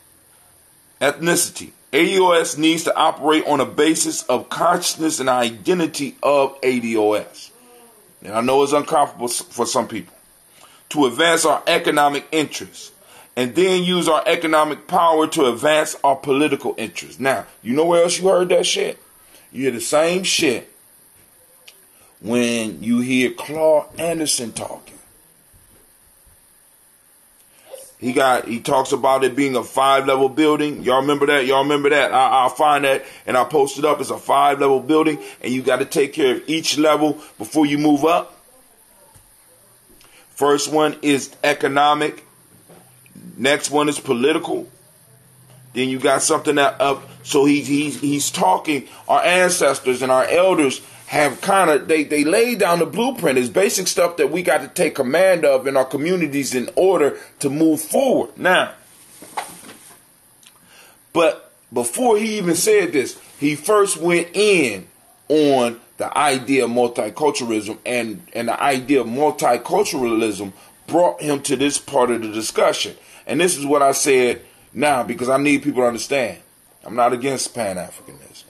ADOS needs to operate on a basis of consciousness and identity of ADOS. And I know it's uncomfortable for some people. To advance our economic interests. And then use our economic power to advance our political interests. Now, you know where else you heard that shit? You hear the same shit when you hear Claude Anderson talking. He talks about it being a 5-level building. Y'all remember that? I'll find that and I'll post it up. It's a 5-level building and you got to take care of each level before you move up. First one is economic. Next one is political. Then you got something that up. So he's talking. Our ancestors and our elders have kind of, they laid down the blueprint. It's basic stuff that we got to take command of in our communities in order to move forward. Now, but before he even said this, he first went in on the idea of multiculturalism, and the idea of multiculturalism brought him to this part of the discussion. And this is what I said now, because I need people to understand. I'm not against Pan-Africanism.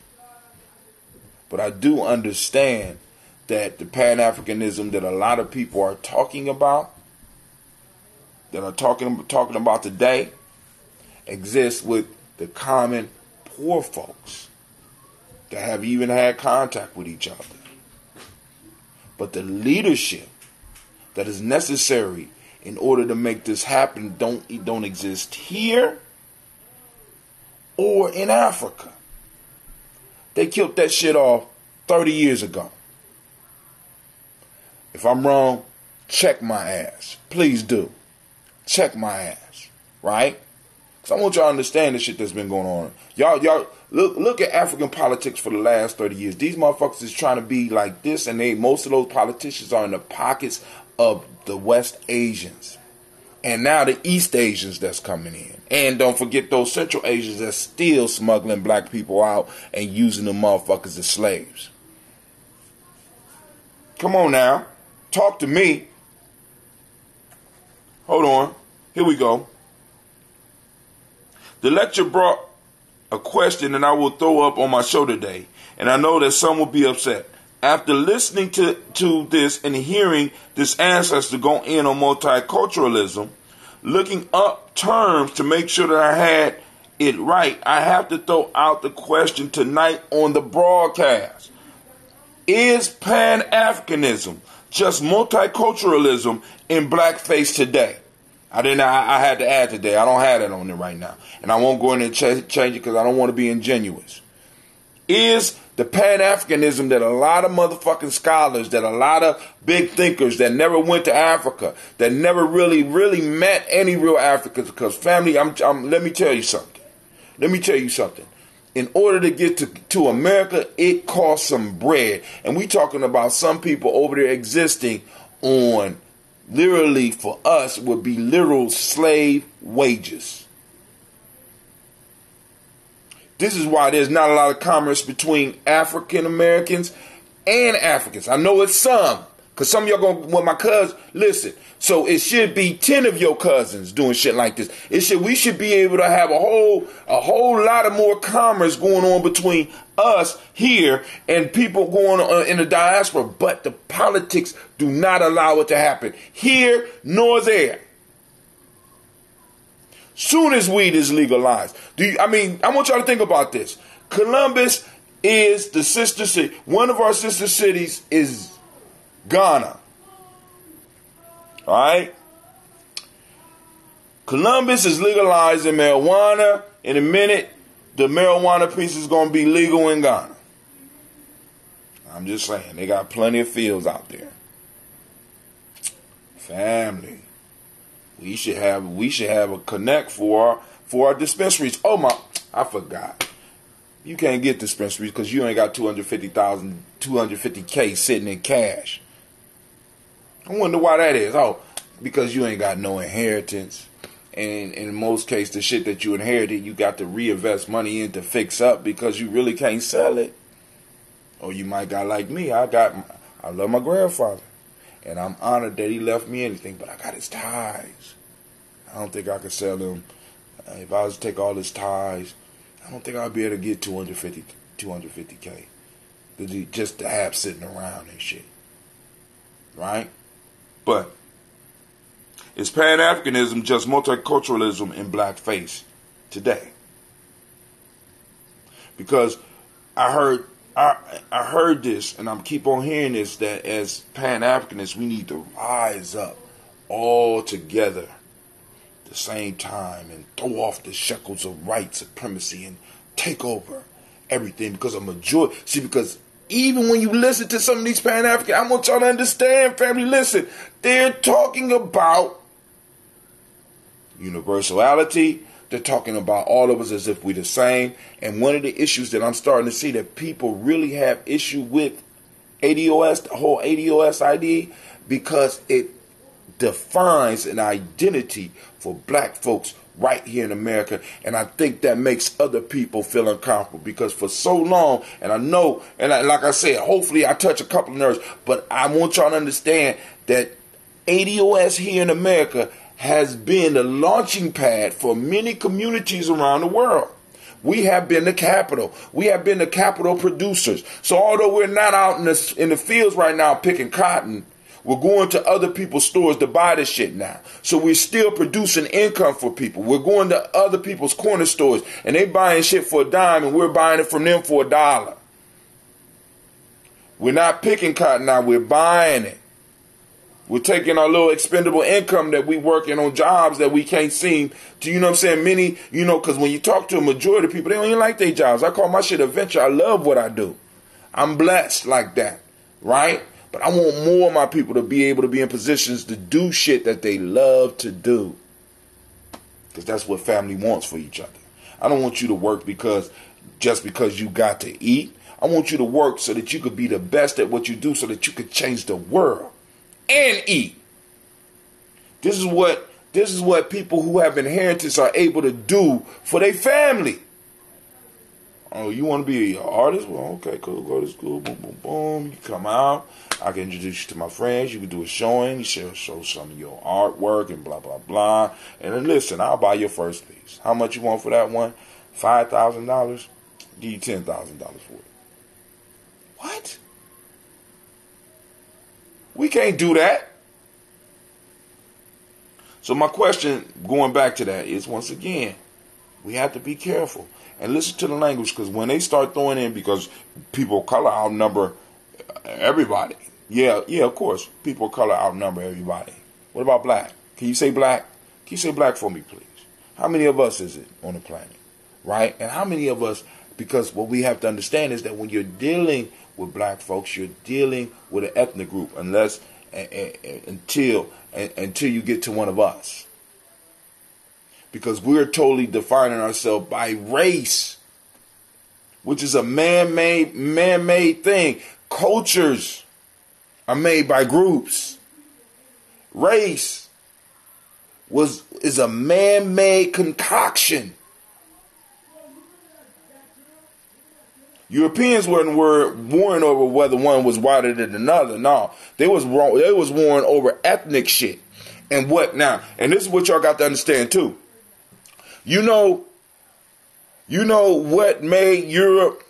But I do understand that the Pan-Africanism that a lot of people are talking about, that are talking about today, exists with the common poor folks that have even had contact with each other. But the leadership that is necessary in order to make this happen don't exist here or in Africa. They killed that shit off 30 years ago. If I'm wrong, check my ass. Please do. Check my ass. Right? Because I want y'all to understand the shit that's been going on. Y'all look at African politics for the last 30 years. These motherfuckers is trying to be like this, and most of those politicians are in the pockets of the West Asians. And now the East Asians that's coming in. And don't forget those Central Asians that's still smuggling black people out and using them motherfuckers as slaves. Come on now. Talk to me. Hold on. Here we go. The lecture brought a question that I will throw up on my show today. And I know that some will be upset. After listening to this and hearing this ancestor go in on multiculturalism, looking up terms to make sure that I had it right, I have to throw out the question tonight on the broadcast. Is Pan-Africanism just multiculturalism in blackface today? I had to add today. I don't have it on it right now. And I won't go in and change it because I don't want to be ingenuous. Is the Pan-Africanism that a lot of motherfucking scholars, that a lot of big thinkers that never went to Africa, that never really met any real Africans, because family, let me tell you something. In order to get to America, it costs some bread. And we talking about some people over there existing on, literally for us, would be literal slave wages. This is why there's not a lot of commerce between African Americans and Africans. I know it's some, because some of y'all going, well, my cousins, listen. So it should be 10 of your cousins doing shit like this. We should be able to have a whole lot of more commerce going on between us here and people going on in the diaspora. But the politics do not allow it to happen here nor there. Soon as weed is legalized. I want y'all to think about this. Columbus is the sister city. One of our sister cities is Ghana. All right? Columbus is legalizing marijuana. In a minute, the marijuana piece is going to be legal in Ghana. I'm just saying, they got plenty of fields out there. Family. We should have a connect for our dispensaries. I forgot. You can't get dispensaries because you ain't got 250K sitting in cash. I wonder why that is. Because you ain't got no inheritance. And in most cases, the shit that you inherited, you got to reinvest money in to fix up because you really can't sell it. Or you might got like me. I love my grandfather. And I'm honored that he left me anything, but I got his ties. I don't think I could sell them. If I was to take all his ties, I don't think I'd be able to get 250K. Just to have sitting around and shit. Right? But is Pan-Africanism just multiculturalism in blackface today? Because I heard this, and I'm keep on hearing this, that as Pan-Africanists, we need to rise up all together at the same time and throw off the shackles of white supremacy and take over everything because because even when you listen to some of these Pan-African, I want y'all to understand, family, listen, they're talking about universality. They're talking about all of us as if we're the same. And one of the issues that I'm starting to see that people really have issue with ADOS, the whole ADOS ID, because it defines an identity for black folks right here in America. And I think that makes other people feel uncomfortable because for so long, and I know, like I said, hopefully I touch a couple of nerves, but I want y'all to understand that ADOS here in America has been the launching pad for many communities around the world. We have been the capital. We have been the capital producers. So although we're not out in the fields right now picking cotton, we're going to other people's stores to buy this shit now. So we're still producing income for people. We're going to other people's corner stores and they buying shit for $0.10 and we're buying it from them for $1. We're not picking cotton now. We're buying it. We're taking our little expendable income that we working on jobs that we can't seem to, you know what I'm saying? Many, because when you talk to a majority of people, they don't even like their jobs. I call my shit a venture. I love what I do. I'm blessed like that, right? But I want more of my people to be able to be in positions to do shit that they love to do. Because that's what family wants for each other. I don't want you to work just because you got to eat. I want you to work so that you could be the best at what you do so that you could change the world. And eat. This is what people who have inheritance are able to do for their family. Oh, you want to be an artist? Well, okay, cool. Go to school. Boom, boom, boom. You come out. I can introduce you to my friends. You can do a showing. You show some of your artwork and blah, blah, blah. And then listen, I'll buy your first piece. How much you want for that one? $5,000? Give you $10,000 for it. What? We can't do that. So my question, going back to that, is once again, we have to be careful and listen to the language, because when they start throwing in, because people of color outnumber everybody. Yeah, of course, people of color outnumber everybody. What about black? Can you say black? Can you say black for me, please? How many of us is it on the planet, right? And how many of us? Because what we have to understand is that when you're dealing with black folks, you're dealing with an ethnic group, until you get to one of us. Because we're totally defining ourselves by race, which is a man-made thing. Cultures are made by groups. Race is a man-made concoction. Europeans weren't warring over whether one was whiter than another. No, they was warring over ethnic shit. And what now? And this is what y'all got to understand too. You know what made Europe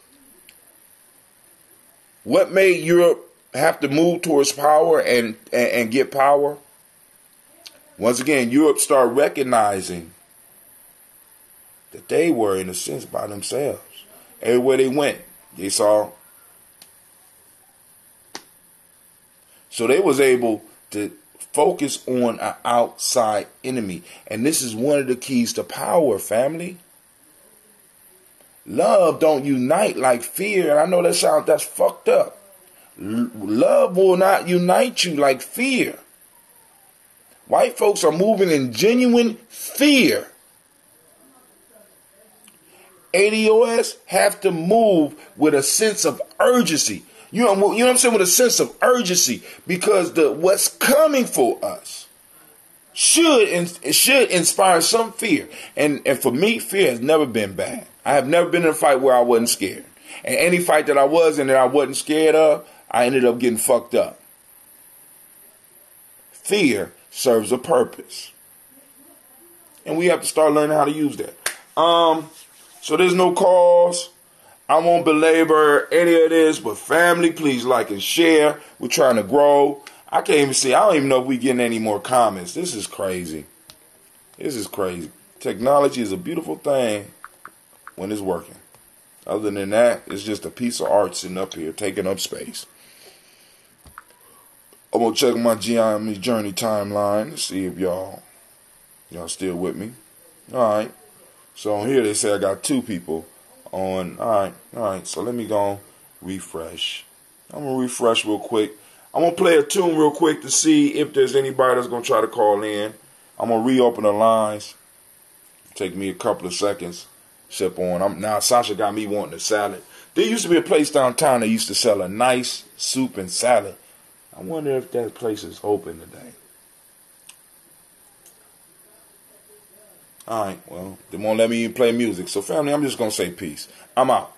have to move towards power and get power? Once again, Europe started recognizing that they were, in a sense, by themselves. Everywhere they went, they saw. So they was able to focus on an outside enemy. And this is one of the keys to power, family. Love don't unite like fear. And I know that's fucked up. Love will not unite you like fear. White folks are moving in genuine fear. ADOS have to move with a sense of urgency. You know what I'm saying? With a sense of urgency, because what's coming for us should inspire some fear. And for me, fear has never been bad. I have never been in a fight where I wasn't scared. And any fight that I was in that I wasn't scared of, I ended up getting fucked up. Fear serves a purpose. And we have to start learning how to use that. So there's no calls. I won't belabor any of this, but family, please like and share. We're trying to grow. I can't even see. I don't even know if we're getting any more comments. This is crazy. This is crazy. Technology is a beautiful thing when it's working. Other than that, it's just a piece of art sitting up here taking up space. I'm going to check my Gye-Nyame journey timeline to see if y'all still with me. All right. So on here they say I got 2 people on. All right. So let me go refresh. I'm going to refresh real quick. I'm going to play a tune real quick to see if there's anybody that's going to try to call in. I'm going to reopen the lines. Take me a couple of seconds. Sip on. Now Sasha got me wanting a salad. There used to be a place downtown that used to sell a nice soup and salad. I wonder if that place is open today. All right, well, they won't let me even play music. So, family, I'm just going to say peace. I'm out.